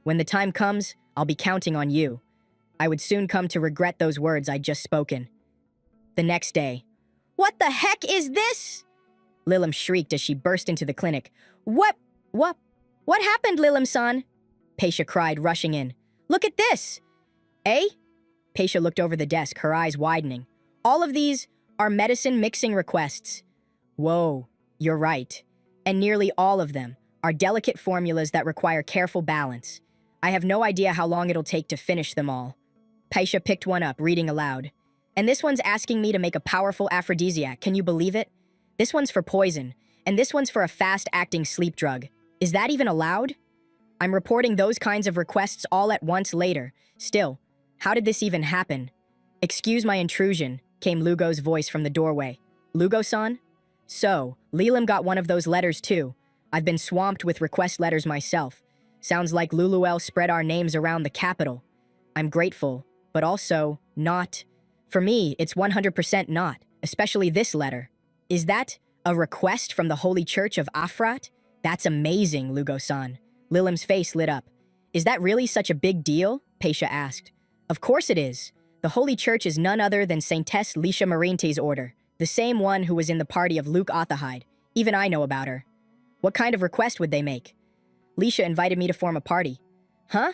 When the time comes, I'll be counting on you. I would soon come to regret those words I'd just spoken. The next day. What the heck is this? Lilim shrieked as she burst into the clinic. What happened, Lilim-san? Peisha cried, rushing in. Look at this! Eh? Peisha looked over the desk, her eyes widening. All of these are medicine mixing requests. Whoa, you're right. And nearly all of them are delicate formulas that require careful balance. I have no idea how long it'll take to finish them all. Peisha picked one up, reading aloud. And this one's asking me to make a powerful aphrodisiac, can you believe it? This one's for poison, and this one's for a fast-acting sleep drug. Is that even allowed? I'm reporting those kinds of requests all at once later. Still, how did this even happen? Excuse my intrusion, came Lugo's voice from the doorway. Lugo-san? So, Lilim got one of those letters too. I've been swamped with request letters myself. Sounds like Luluel spread our names around the capital. I'm grateful, but also not. For me, it's 100% not, especially this letter. Is that a request from the Holy Church of Afrat? That's amazing, Lugo-san. Lilim's face lit up. Is that really such a big deal? Peisha asked. Of course it is. The Holy Church is none other than Saintess Lisha Marinte's order, the same one who was in the party of Luke Othahide. Even I know about her. What kind of request would they make? Lisha invited me to form a party. Huh?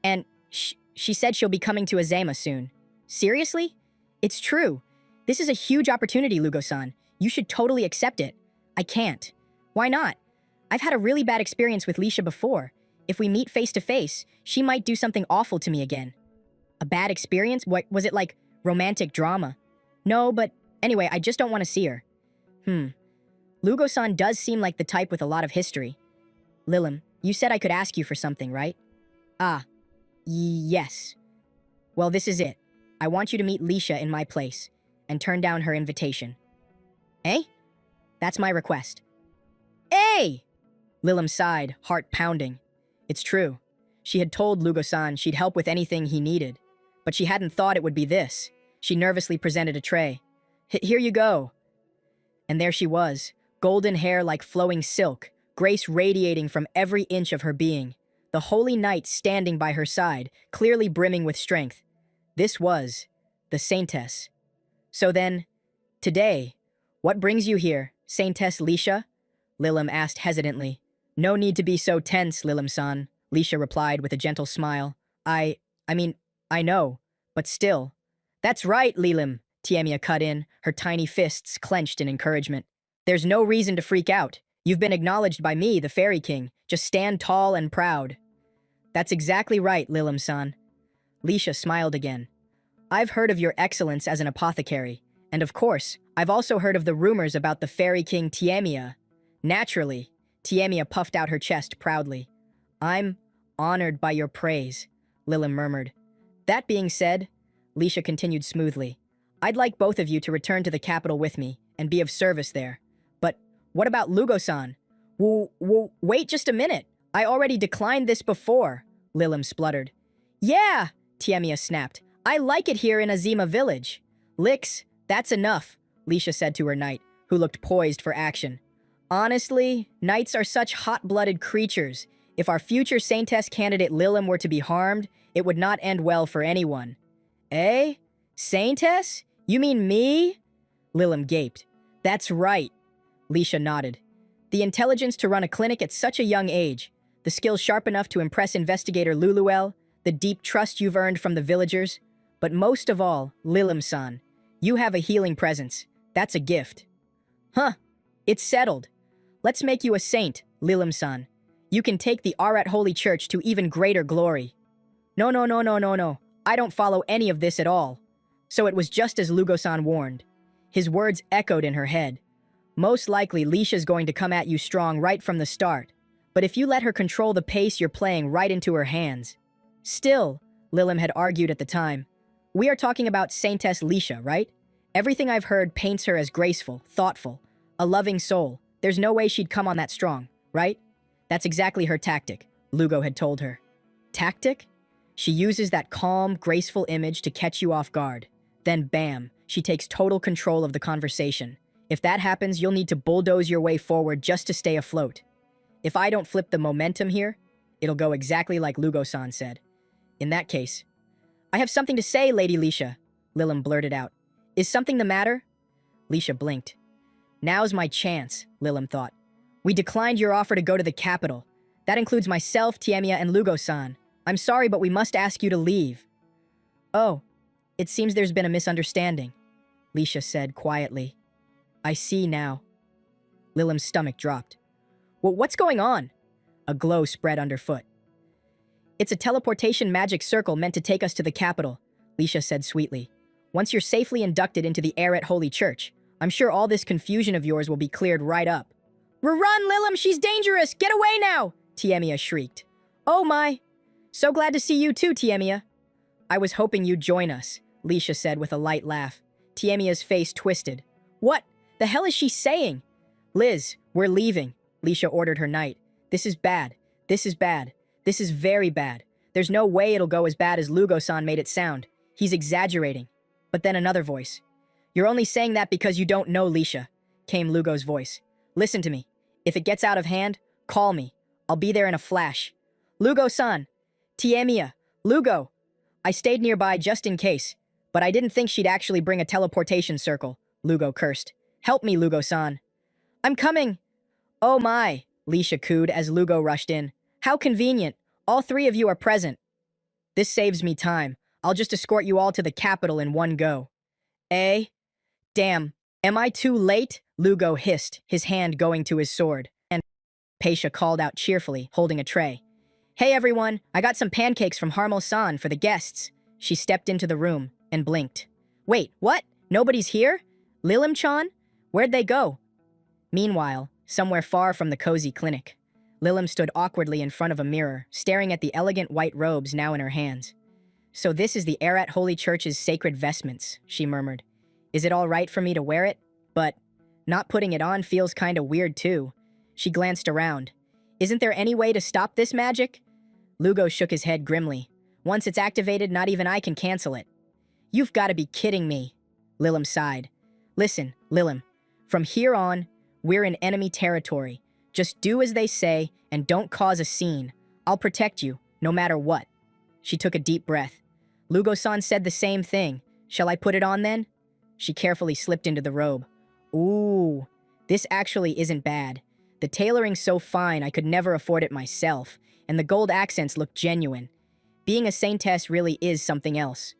And she said she'll be coming to Azama soon. Seriously? It's true. This is a huge opportunity, Lugo-san. You should totally accept it. I can't. Why not? I've had a really bad experience with Lisha before. If we meet face to face, she might do something awful to me again. A bad experience? What was it, like romantic drama? No, but anyway, I just don't want to see her. Lugo-san does seem like the type with a lot of history. Lilim, you said I could ask you for something, right? Ah, yes. Well, this is it. I want you to meet Lisha in my place and turn down her invitation. Eh? That's my request. Eh! Lilim sighed, heart pounding. It's true. She had told Lugo-san she'd help with anything he needed, but she hadn't thought it would be this. She nervously presented a tray. Here you go. And there she was, golden hair like flowing silk, grace radiating from every inch of her being, the holy knight standing by her side, clearly brimming with strength. This was the Saintess. So then, today, what brings you here, Saintess Lisha? Lilim asked hesitantly. No need to be so tense, Lilim-san, Lisha replied with a gentle smile. I mean, I know, but still. That's right, Lilim, Tiemia cut in, her tiny fists clenched in encouragement. There's no reason to freak out. You've been acknowledged by me, the Fairy King. Just stand tall and proud. That's exactly right, Lilim-san. Lisha smiled again. I've heard of your excellence as an apothecary, and of course, I've also heard of the rumors about the Fairy King Tiemia. Naturally, Tiemia puffed out her chest proudly. I'm honored by your praise, Lilim murmured. That being said, Lisha continued smoothly, I'd like both of you to return to the capital with me and be of service there. But what about Lugo-san? Wait just a minute. I already declined this before, Lilim spluttered. Yeah, Tiemia snapped. I like it here in Azima village. Lix, that's enough, Lisha said to her knight, who looked poised for action. Honestly, knights are such hot-blooded creatures. If our future Saintess candidate Lilim were to be harmed, it would not end well for anyone. Eh? Saintess? You mean me? Lilim gaped. That's right. Lisha nodded. The intelligence to run a clinic at such a young age, the skills sharp enough to impress investigator Luluel, the deep trust you've earned from the villagers, but most of all, Lilim-san, you have a healing presence. That's a gift. Huh. It's settled. Let's make you a saint, Lilim-san. You can take the Arat Holy Church to even greater glory. No. I don't follow any of this at all. So it was just as Lugo-san warned. His words echoed in her head. Most likely, Lisha's going to come at you strong right from the start. But if you let her control the pace, you're playing right into her hands. Still, Lilim had argued at the time, we are talking about Saintess Lisha, right? Everything I've heard paints her as graceful, thoughtful, a loving soul. There's no way she'd come on that strong, right? That's exactly her tactic, Lugo had told her. Tactic? She uses that calm, graceful image to catch you off guard. Then bam, she takes total control of the conversation. If that happens, you'll need to bulldoze your way forward just to stay afloat. If I don't flip the momentum here, it'll go exactly like Lugo-san said. In that case, I have something to say, Lady Lisha, Lilim blurted out. Is something the matter? Lisha blinked. Now's my chance, Lilim thought. We declined your offer to go to the capital. That includes myself, Tiemia, and Lugo-san. I'm sorry, but we must ask you to leave. Oh, it seems there's been a misunderstanding, Lisha said quietly. I see now. Lilim's stomach dropped. Well, what's going on? A glow spread underfoot. It's a teleportation magic circle meant to take us to the capital, Lisha said sweetly. Once you're safely inducted into the Arat Holy Church, I'm sure all this confusion of yours will be cleared right up. Run, Lilim, she's dangerous! Get away now! Tiemia shrieked. Oh my! So glad to see you too, Tiemia. I was hoping you'd join us, Lisha said with a light laugh. Tiemia's face twisted. What the hell is she saying? Liz, we're leaving, Lisha ordered her knight. This is bad. This is bad. This is very bad. There's no way it'll go as bad as Lugo-san made it sound. He's exaggerating. But then another voice. You're only saying that because you don't know Lisha, came Lugo's voice. Listen to me. If it gets out of hand, call me. I'll be there in a flash. Lugo-san. Tiemia. Lugo. I stayed nearby just in case, but I didn't think she'd actually bring a teleportation circle, Lugo cursed. Help me, Lugo-san. I'm coming. Oh my, Lisha cooed as Lugo rushed in. How convenient. All three of you are present. This saves me time. I'll just escort you all to the capital in one go. Eh? Damn. Am I too late? Lugo hissed, his hand going to his sword. And Paisha called out cheerfully, holding a tray. Hey everyone, I got some pancakes from Harmo-san for the guests. She stepped into the room and blinked. Wait, what? Nobody's here? Lilim-chan? Where'd they go? Meanwhile, somewhere far from the cozy clinic, Lilim stood awkwardly in front of a mirror, staring at the elegant white robes now in her hands. So this is the Arat Holy Church's sacred vestments, she murmured. Is it all right for me to wear it? But not putting it on feels kinda weird too. She glanced around. Isn't there any way to stop this magic? Lugo shook his head grimly. Once it's activated, not even I can cancel it. You've gotta be kidding me. Lilim sighed. Listen, Lilim, from here on, we're in enemy territory. Just do as they say and don't cause a scene. I'll protect you, no matter what. She took a deep breath. Lugo-san said the same thing. Shall I put it on then? She carefully slipped into the robe. Ooh, this actually isn't bad. The tailoring's so fine I could never afford it myself, and the gold accents look genuine. Being a saintess really is something else.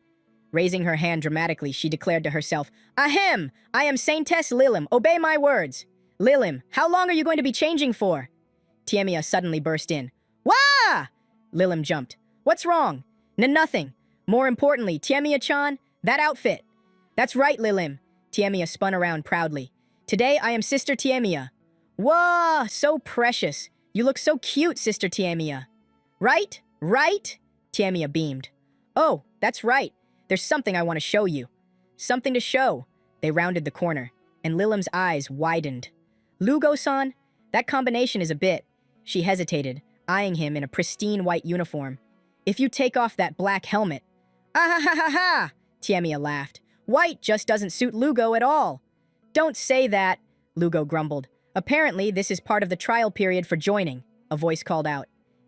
Raising her hand dramatically, she declared to herself, Ahem! I am Saintess Lilim. Obey my words. Lilim, how long are you going to be changing for? Tiemia suddenly burst in. Wah! Lilim jumped. What's wrong? Nothing. More importantly, Tiemia-chan, that outfit. That's right, Lilim. Tiemia spun around proudly. Today I am Sister Tiemia. Whoa, so precious. You look so cute, Sister Tiemia. Right? Tiemia beamed. Oh, that's right. There's something I want to show you. Something to show. They rounded the corner, and Lilim's eyes widened. Lugo-san, that combination is a bit. She hesitated, eyeing him in a pristine white uniform. If you take off that black helmet. Ah ha ha ha ha! Tiemia laughed. White just doesn't suit Lugo at all. Don't say that, Lugo grumbled. Apparently, this is part of the trial period for joining, a voice called out.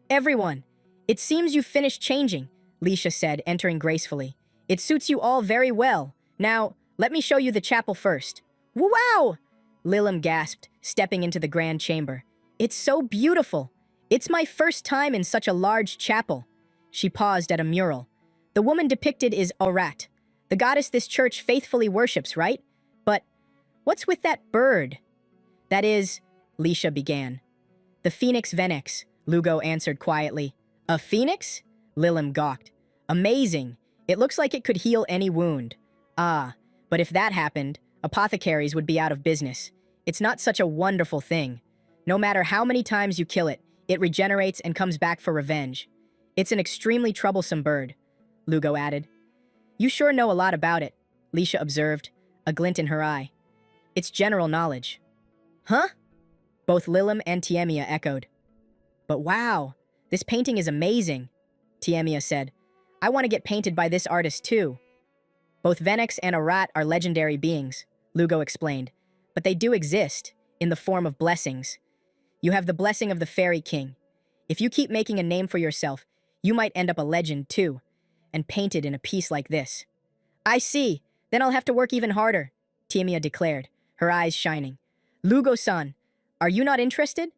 Everyone, it seems you've finished changing, Lisha said, entering gracefully. It suits you all very well. Now, let me show you the chapel first. Wow! Lilim gasped, stepping into the grand chamber. It's so beautiful. It's my first time in such a large chapel. She paused at a mural. The woman depicted is Arat, the goddess this church faithfully worships, right? But what's with that bird? That is, Lisha began. The phoenix Venex, Lugo answered quietly. A phoenix? Lilim gawked. Amazing. It looks like it could heal any wound. Ah, but if that happened, apothecaries would be out of business. It's not such a wonderful thing. No matter how many times you kill it, it regenerates and comes back for revenge. It's an extremely troublesome bird, Lugo added. You sure know a lot about it, Lisha observed, a glint in her eye. It's general knowledge. Huh? Both Lilim and Tiemia echoed. But wow, this painting is amazing, Tiemia said. I want to get painted by this artist too. Both Venex and Arat are legendary beings, Lugo explained, but they do exist, in the form of blessings. You have the blessing of the Fairy King. If you keep making a name for yourself, you might end up a legend too, and painted in a piece like this. I see, then I'll have to work even harder, Tiemia declared, her eyes shining. Lugo-san, are you not interested?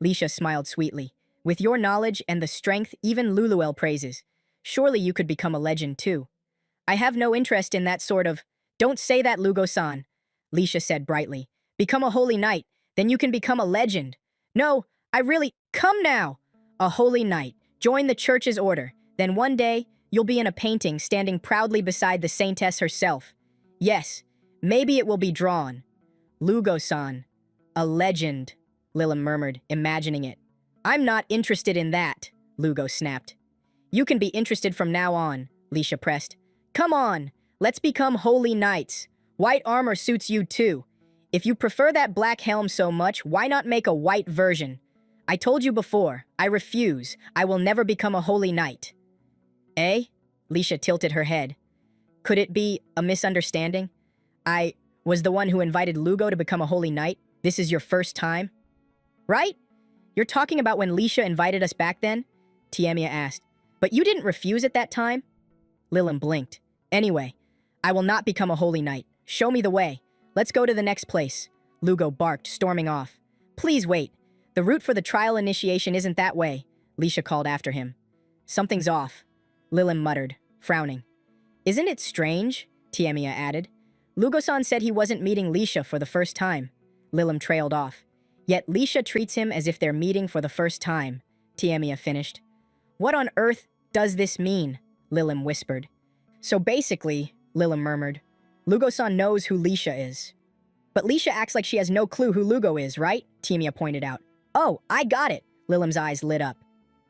Lisha smiled sweetly. With your knowledge and the strength even Luluel praises, surely you could become a legend too. I have no interest in that sort of... Don't say that, Lugo-san, Lisha said brightly. Become a holy knight, then you can become a legend. No, I really... Come now! A holy knight. Join the church's order. Then one day, you'll be in a painting standing proudly beside the saintess herself. Yes, maybe it will be drawn. Lugo-san. A legend, Lilim murmured, imagining it. I'm not interested in that, Lugo snapped. You can be interested from now on, Lisha pressed. Come on, let's become holy knights. White armor suits you too. If you prefer that black helm so much, why not make a white version? I told you before, I refuse. I will never become a holy knight. Eh? Lisha tilted her head. Could it be a misunderstanding? I was the one who invited Lugo to become a holy knight. This is your first time? Right? You're talking about when Lisha invited us back then? Tiemia asked. But you didn't refuse at that time? Lilim blinked. Anyway, I will not become a holy knight. Show me the way. Let's go to the next place. Lugo barked, storming off. Please wait. The route for the trial initiation isn't that way, Lisha called after him. Something's off, Lilim muttered, frowning. Isn't it strange? Tiemia added. Lugo-san said he wasn't meeting Lisha for the first time. Lilim trailed off. Yet Lisha treats him as if they're meeting for the first time, Tiemia finished. What on earth does this mean? Lilim whispered. So basically, Lilim murmured, Lugo-san knows who Lisha is. But Lisha acts like she has no clue who Lugo is, right? Tiemia pointed out. Oh, I got it. Lilim's eyes lit up.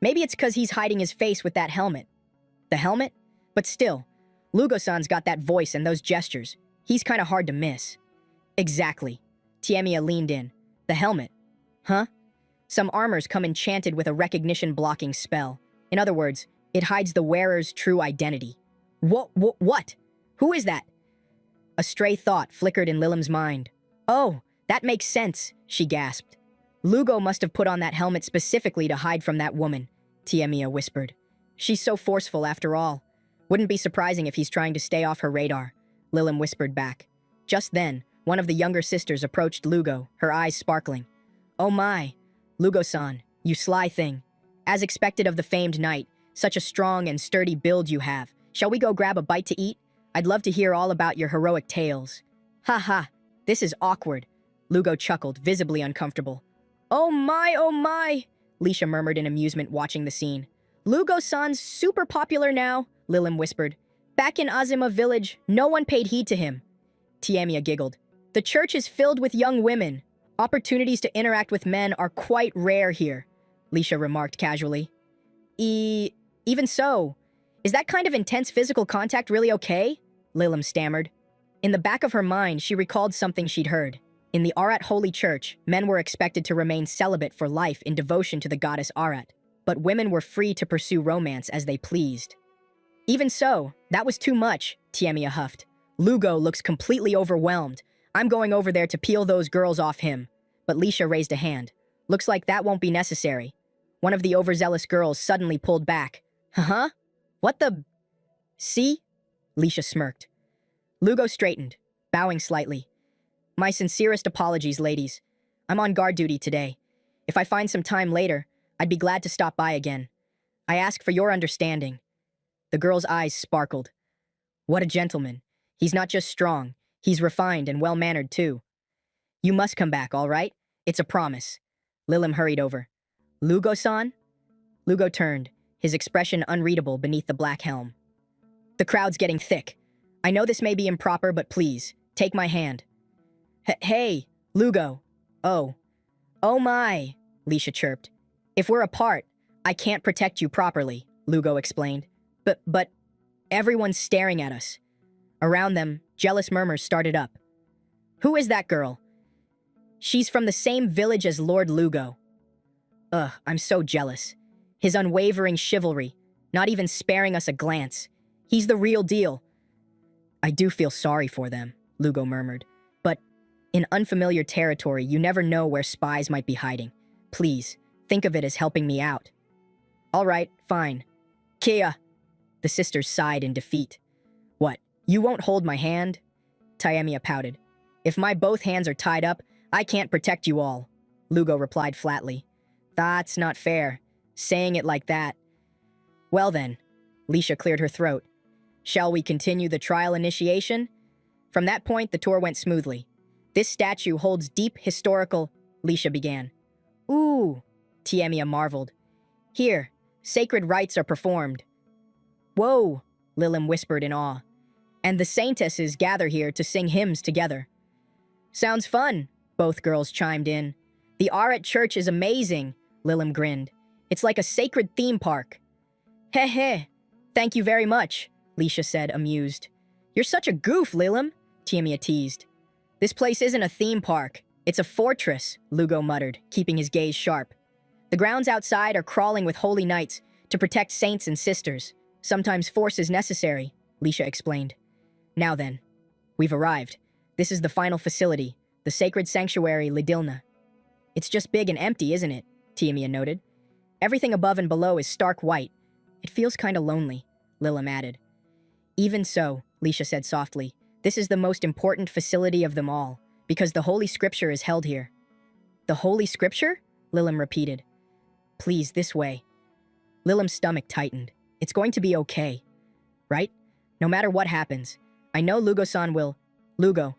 Maybe it's because he's hiding his face with that helmet. The helmet? But still, Lugo-san's got that voice and those gestures. He's kind of hard to miss. Exactly. Tiemia leaned in. The helmet. Huh? Some armors come enchanted with a recognition-blocking spell. In other words, it hides the wearer's true identity. What? Who is that? A stray thought flickered in Lilim's mind. Oh, that makes sense, she gasped. Lugo must have put on that helmet specifically to hide from that woman, Tiemia whispered. She's so forceful after all. Wouldn't be surprising if he's trying to stay off her radar, Lilim whispered back. Just then, one of the younger sisters approached Lugo, her eyes sparkling. Oh my, Lugo-san, you sly thing. As expected of the famed knight, such a strong and sturdy build you have. Shall we go grab a bite to eat? I'd love to hear all about your heroic tales. Ha ha, this is awkward. Lugo chuckled, visibly uncomfortable. Oh my, Lisha murmured in amusement watching the scene. Lugo-san's super popular now, Lilim whispered. Back in Azuma village, no one paid heed to him. Tiemia giggled. The church is filled with young women. Opportunities to interact with men are quite rare here, Lisha remarked casually. Even so, is that kind of intense physical contact really okay? Lilim stammered. In the back of her mind, she recalled something she'd heard. In the Arat Holy Church, men were expected to remain celibate for life in devotion to the goddess Arat, but women were free to pursue romance as they pleased. Even so, that was too much, Tiemia huffed. Lugo looks completely overwhelmed. I'm going over there to peel those girls off him. But Lisha raised a hand. Looks like that won't be necessary. One of the overzealous girls suddenly pulled back. Huh? What the... See? Lisha smirked. Lugo straightened, bowing slightly. My sincerest apologies, ladies. I'm on guard duty today. If I find some time later, I'd be glad to stop by again. I ask for your understanding. The girl's eyes sparkled. What a gentleman. He's not just strong, he's refined and well-mannered too. You must come back, all right? It's a promise. Lilim hurried over. Lugo-san? Lugo turned, his expression unreadable beneath the black helm. The crowd's getting thick. I know this may be improper, but please, take my hand. Hey, Lugo. Oh my, Lisha chirped. If we're apart, I can't protect you properly, Lugo explained. But everyone's staring at us. Around them, jealous murmurs started up. Who is that girl? She's from the same village as Lord Lugo. Ugh, I'm so jealous. His unwavering chivalry, not even sparing us a glance. He's the real deal. I do feel sorry for them, Lugo murmured. But in unfamiliar territory, you never know where spies might be hiding. Please, think of it as helping me out. All right, fine. Kia. The sisters sighed in defeat. What, you won't hold my hand? Tiemia pouted. If my both hands are tied up, I can't protect you all, Lugo replied flatly. That's not fair, saying it like that. Well then, Lisha cleared her throat. Shall we continue the trial initiation? From that point, the tour went smoothly. This statue holds deep historical, Lisha began. Ooh, Tiemia marveled. Here, sacred rites are performed. Whoa, Lilim whispered in awe. And the saintesses gather here to sing hymns together. Sounds fun, both girls chimed in. The Arat church is amazing, Lilim grinned. It's like a sacred theme park. Heh, thank you very much, Lisha said, amused. You're such a goof, Lilim, Tiemia teased. This place isn't a theme park. It's a fortress, Lugo muttered, keeping his gaze sharp. The grounds outside are crawling with holy knights to protect saints and sisters. Sometimes force is necessary, Lisha explained. Now then, we've arrived. This is the final facility, the sacred sanctuary Lidilna. It's just big and empty, isn't it? Tiemia noted. Everything above and below is stark white. It feels kinda lonely, Lilim added. Even so, Lisha said softly, this is the most important facility of them all, because the Holy Scripture is held here. The Holy Scripture? Lilim repeated. Please, this way. Lilim's stomach tightened. It's going to be okay, right? No matter what happens, I know Lugo-san will... Lugo,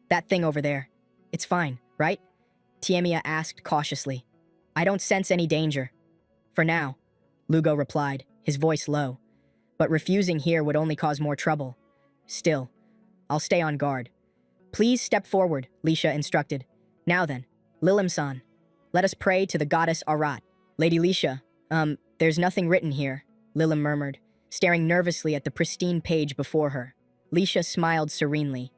that thing over there. It's fine, right? Tiemia asked cautiously. I don't sense any danger. For now, Lugo replied, his voice low. but refusing here would only cause more trouble. Still, I'll stay on guard. Please step forward, Lisha instructed. Now then, Lilim-san, let us pray to the goddess Arat. Lady Lisha, there's nothing written here, Lilim murmured, staring nervously at the pristine page before her. Lisha smiled serenely.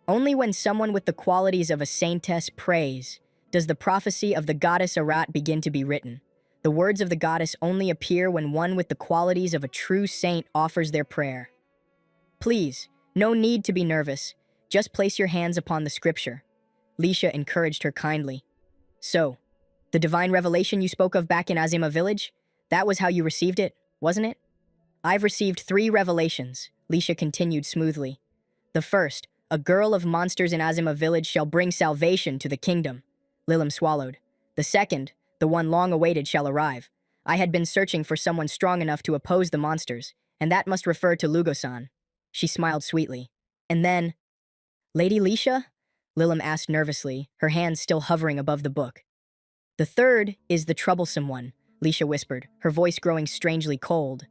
Only when someone with the qualities of a saintess prays does the prophecy of the goddess Arat begin to be written. The words of the goddess only appear when one with the qualities of a true saint offers their prayer. Please, no need to be nervous. Just place your hands upon the scripture. Lisha encouraged her kindly. So, the divine revelation you spoke of back in Azima village, that was how you received it, wasn't it? I've received 3 revelations, Lisha continued smoothly. The first, a girl of monsters in Azima village shall bring salvation to the kingdom. Lilim swallowed. The second, the one long awaited, shall arrive. I had been searching for someone strong enough to oppose the monsters, and that must refer to Lugo-san. She smiled sweetly. And then, Lady Lisha? Lilim asked nervously, her hands still hovering above the book. The third is the troublesome one, Lisha whispered, her voice growing strangely cold.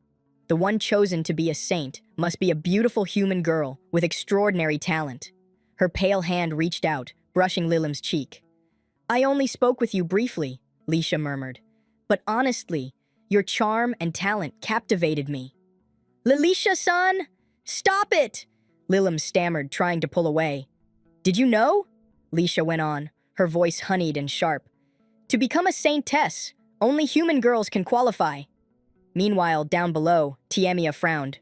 The one chosen to be a saint must be a beautiful human girl with extraordinary talent. Her pale hand reached out, brushing Lilim's cheek. I only spoke with you briefly, Lisha murmured. But honestly, your charm and talent captivated me. Lilisha-san! Stop it! Lilim stammered, trying to pull away. Did you know? Lisha went on, her voice honeyed and sharp. To become a saintess, only human girls can qualify. Meanwhile, down below, Tiemia frowned.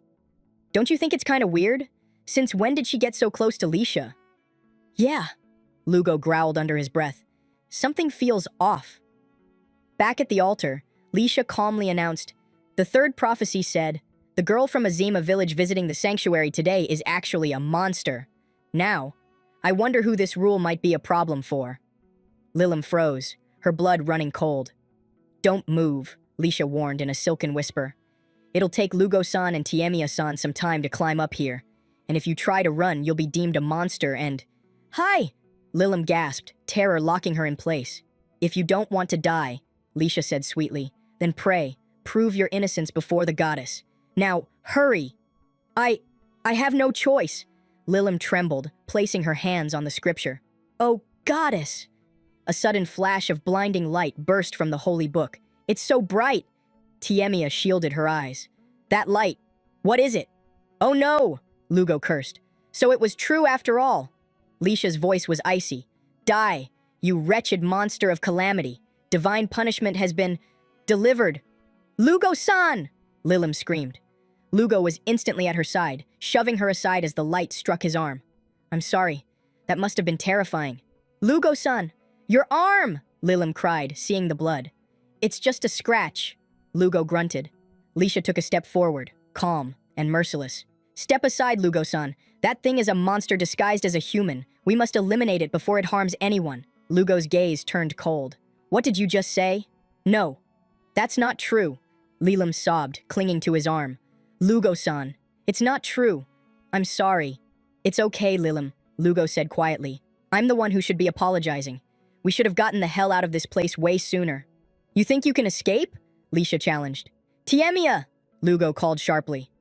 Don't you think it's kind of weird? Since when did she get so close to Lisha? Yeah, Lugo growled under his breath. Something feels off. Back at the altar, Lisha calmly announced, the third prophecy said, the girl from Azima village visiting the sanctuary today is actually a monster. Now, I wonder who this rule might be a problem for. Lilim froze, her blood running cold. Don't move, Lisha warned in a silken whisper. It'll take Lugo-san and Tiemia-san some time to climb up here, and if you try to run, you'll be deemed a monster and— Hi! Lilim gasped, terror locking her in place. If you don't want to die, Lisha said sweetly, then pray, prove your innocence before the goddess. Now, hurry! I have no choice. Lilim trembled, placing her hands on the scripture. Oh, goddess! A sudden flash of blinding light burst from the holy book. It's so bright! Tiemia shielded her eyes. That light, what is it? Oh no! Lugo cursed. So it was true after all. Lisha's voice was icy. Die, you wretched monster of calamity. Divine punishment has been delivered. Lugo-san! Lilim screamed. Lugo was instantly at her side, shoving her aside as the light struck his arm. I'm sorry. That must have been terrifying. Lugo-san! Your arm! Lilim cried, seeing the blood. It's just a scratch. Lugo grunted. Lisha took a step forward, calm and merciless. Step aside, Lugo-san. That thing is a monster disguised as a human. We must eliminate it before it harms anyone. Lugo's gaze turned cold. What did you just say? No. That's not true. Lilim sobbed, clinging to his arm. Lugo-san, it's not true. I'm sorry. It's okay, Lilim, Lugo said quietly. I'm the one who should be apologizing. We should have gotten the hell out of this place way sooner. You think you can escape? Lisha challenged. Tiemia! Lugo called sharply.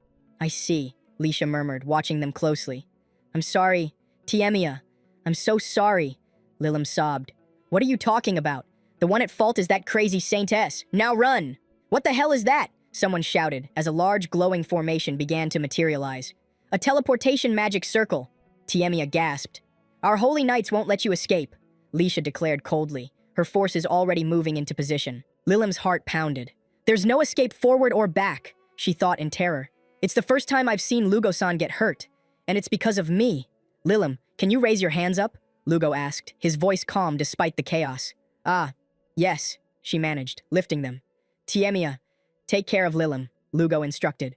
I see, Lisha murmured, watching them closely. I'm sorry, Tiemia. I'm so sorry, Lilim sobbed. What are you talking about? The one at fault is that crazy saintess. Now run! What the hell is that? Someone shouted as a large glowing formation began to materialize. A teleportation magic circle. Tiemia gasped. Our holy knights won't let you escape, Lisha declared coldly, her forces already moving into position. Lilim's heart pounded. There's no escape forward or back, she thought in terror. It's the first time I've seen Lugo-san get hurt, and it's because of me. Lilim, can you raise your hands up? Lugo asked, his voice calm despite the chaos. Ah, yes, she managed, lifting them. Tiemia, take care of Lilim, Lugo instructed.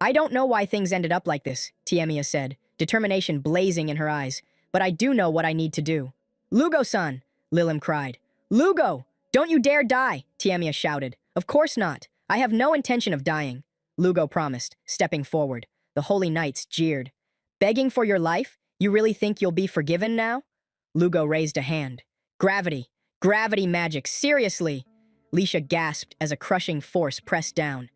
I don't know why things ended up like this, Tiemia said, determination blazing in her eyes, but I do know what I need to do. Lugo-san, Lilim cried. Lugo, don't you dare die, Tiemia shouted. Of course not. I have no intention of dying, Lugo promised, stepping forward. The holy knights jeered. Begging for your life? You really think you'll be forgiven now? Lugo raised a hand. Gravity. Gravity magic. Seriously. Lisha gasped as a crushing force pressed down.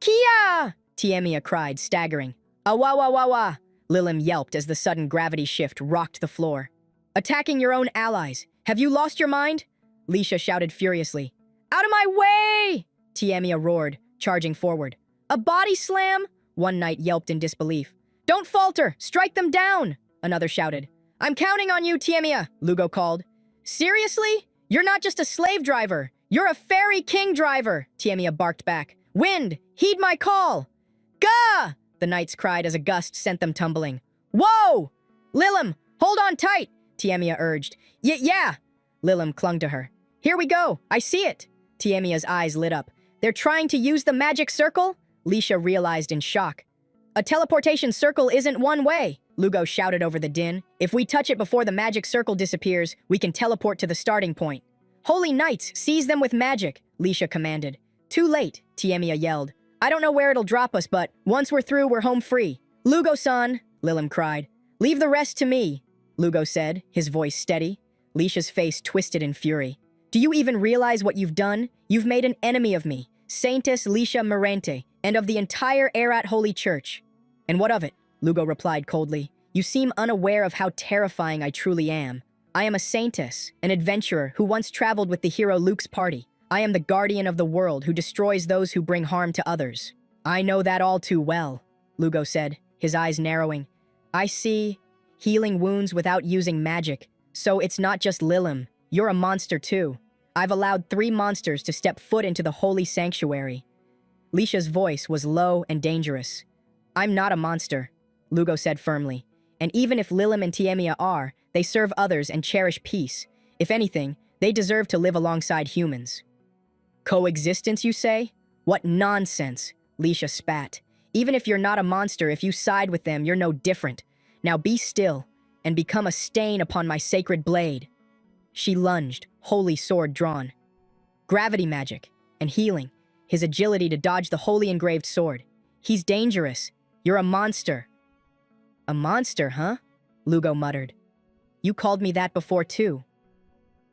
Kia! Tiemia cried, staggering. Awa-wa-wa-wa! Lilim yelped as the sudden gravity shift rocked the floor. Attacking your own allies! Have you lost your mind? Lisha shouted furiously. Out of my way! Tiemia roared, charging forward. A body slam? One knight yelped in disbelief. Don't falter! Strike them down! Another shouted. I'm counting on you, Tiemia, Lugo called. Seriously? You're not just a slave driver. You're a fairy king driver, Tiemia barked back. Wind, heed my call! Gah! The knights cried as a gust sent them tumbling. Whoa! Lilim, hold on tight, Tiemia urged. Yeah! Lilim clung to her. Here we go, I see it. Tiemia's eyes lit up. They're trying to use the magic circle? Lisha realized in shock. A teleportation circle isn't one way, Lugo shouted over the din. If we touch it before the magic circle disappears, we can teleport to the starting point. Holy knights, seize them with magic, Lisha commanded. Too late, Tiemia yelled. I don't know where it'll drop us, but once we're through, we're home free. Lugo-san, Lilim cried. Leave the rest to me, Lugo said, his voice steady. Lisha's face twisted in fury. Do you even realize what you've done? You've made an enemy of me, Saintess Lisha Mirente, and of the entire Erat Holy Church. And what of it? Lugo replied coldly. You seem unaware of how terrifying I truly am. I am a saintess, an adventurer who once traveled with the hero Luke's party. I am the guardian of the world who destroys those who bring harm to others. I know that all too well, Lugo said, his eyes narrowing. I see healing wounds without using magic. So it's not just Lilim. You're a monster too. I've allowed 3 monsters to step foot into the holy sanctuary. Lisha's voice was low and dangerous. I'm not a monster, Lugo said firmly. And even if Lilim and Tiemia are, they serve others and cherish peace. If anything, they deserve to live alongside humans. Coexistence, you say? What nonsense, Lisha spat. Even if you're not a monster, if you side with them, you're no different. Now be still and become a stain upon my sacred blade. She lunged, holy sword drawn. Gravity magic and healing, his agility to dodge the holy engraved sword. He's dangerous. You're a monster. A monster, huh? Lugo muttered. You called me that before too.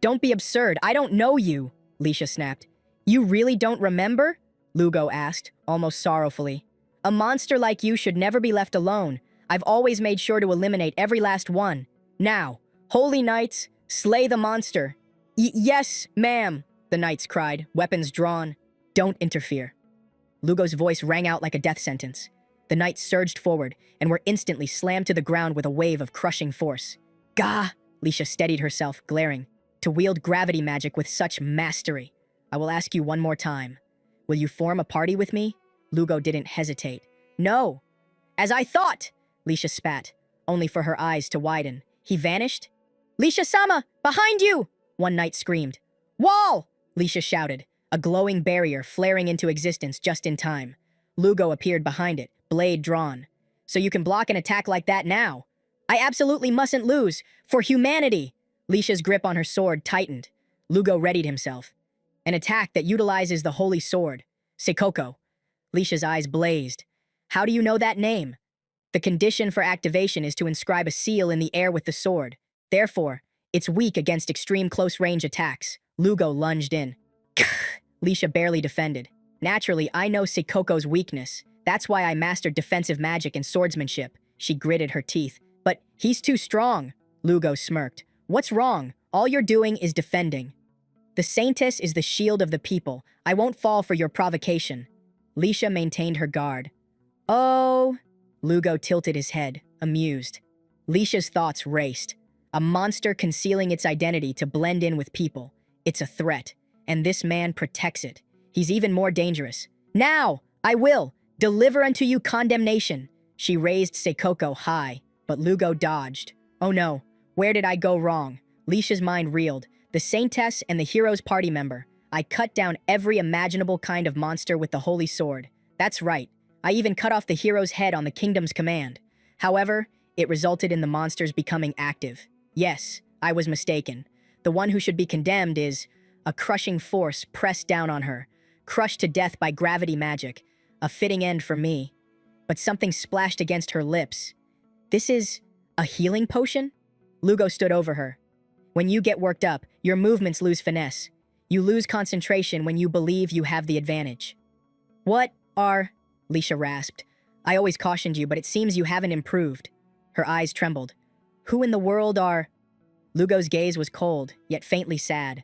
Don't be absurd. I don't know you, Lisha snapped. You really don't remember? Lugo asked, almost sorrowfully. A monster like you should never be left alone. I've always made sure to eliminate every last one. Now, holy knights, slay the monster. Yes, ma'am, the knights cried, weapons drawn. Don't interfere. Lugo's voice rang out like a death sentence. The knights surged forward and were instantly slammed to the ground with a wave of crushing force. Gah! Lisha steadied herself, glaring. To wield gravity magic with such mastery. I will ask you one more time. Will you form a party with me? Lugo didn't hesitate. No. As I thought, Lisha spat, only for her eyes to widen. He vanished? Lisha-sama, behind you! One knight screamed. Wall! Lisha shouted, a glowing barrier flaring into existence just in time. Lugo appeared behind it, blade drawn. So you can block an attack like that now? I absolutely mustn't lose, for humanity! Lisha's grip on her sword tightened. Lugo readied himself. An attack that utilizes the holy sword. Seikoko. Lisha's eyes blazed. How do you know that name? The condition for activation is to inscribe a seal in the air with the sword. Therefore, it's weak against extreme close-range attacks. Lugo lunged in. Lisha barely defended. Naturally, I know Seikoko's weakness. That's why I mastered defensive magic and swordsmanship. She gritted her teeth. But he's too strong. Lugo smirked. What's wrong? All you're doing is defending. The Saintess is the shield of the people. I won't fall for your provocation. Lisha maintained her guard. Oh, Lugo tilted his head, amused. Lisha's thoughts raced. A monster concealing its identity to blend in with people. It's a threat, and this man protects it. He's even more dangerous. Now, I will deliver unto you condemnation. She raised Seikoko high, but Lugo dodged. Oh no, where did I go wrong? Lisha's mind reeled. The Saintess and the hero's party member. I cut down every imaginable kind of monster with the holy sword. That's right. I even cut off the hero's head on the kingdom's command. However, it resulted in the monsters becoming active. Yes, I was mistaken. The one who should be condemned is a crushing force pressed down on her, crushed to death by gravity magic. A fitting end for me. But something splashed against her lips. This is a healing potion? Lugo stood over her. When you get worked up, your movements lose finesse. You lose concentration when you believe you have the advantage. What are Leisha rasped. I always cautioned you, but it seems you haven't improved. Her eyes trembled. Who in the world are... Lugo's gaze was cold, yet faintly sad.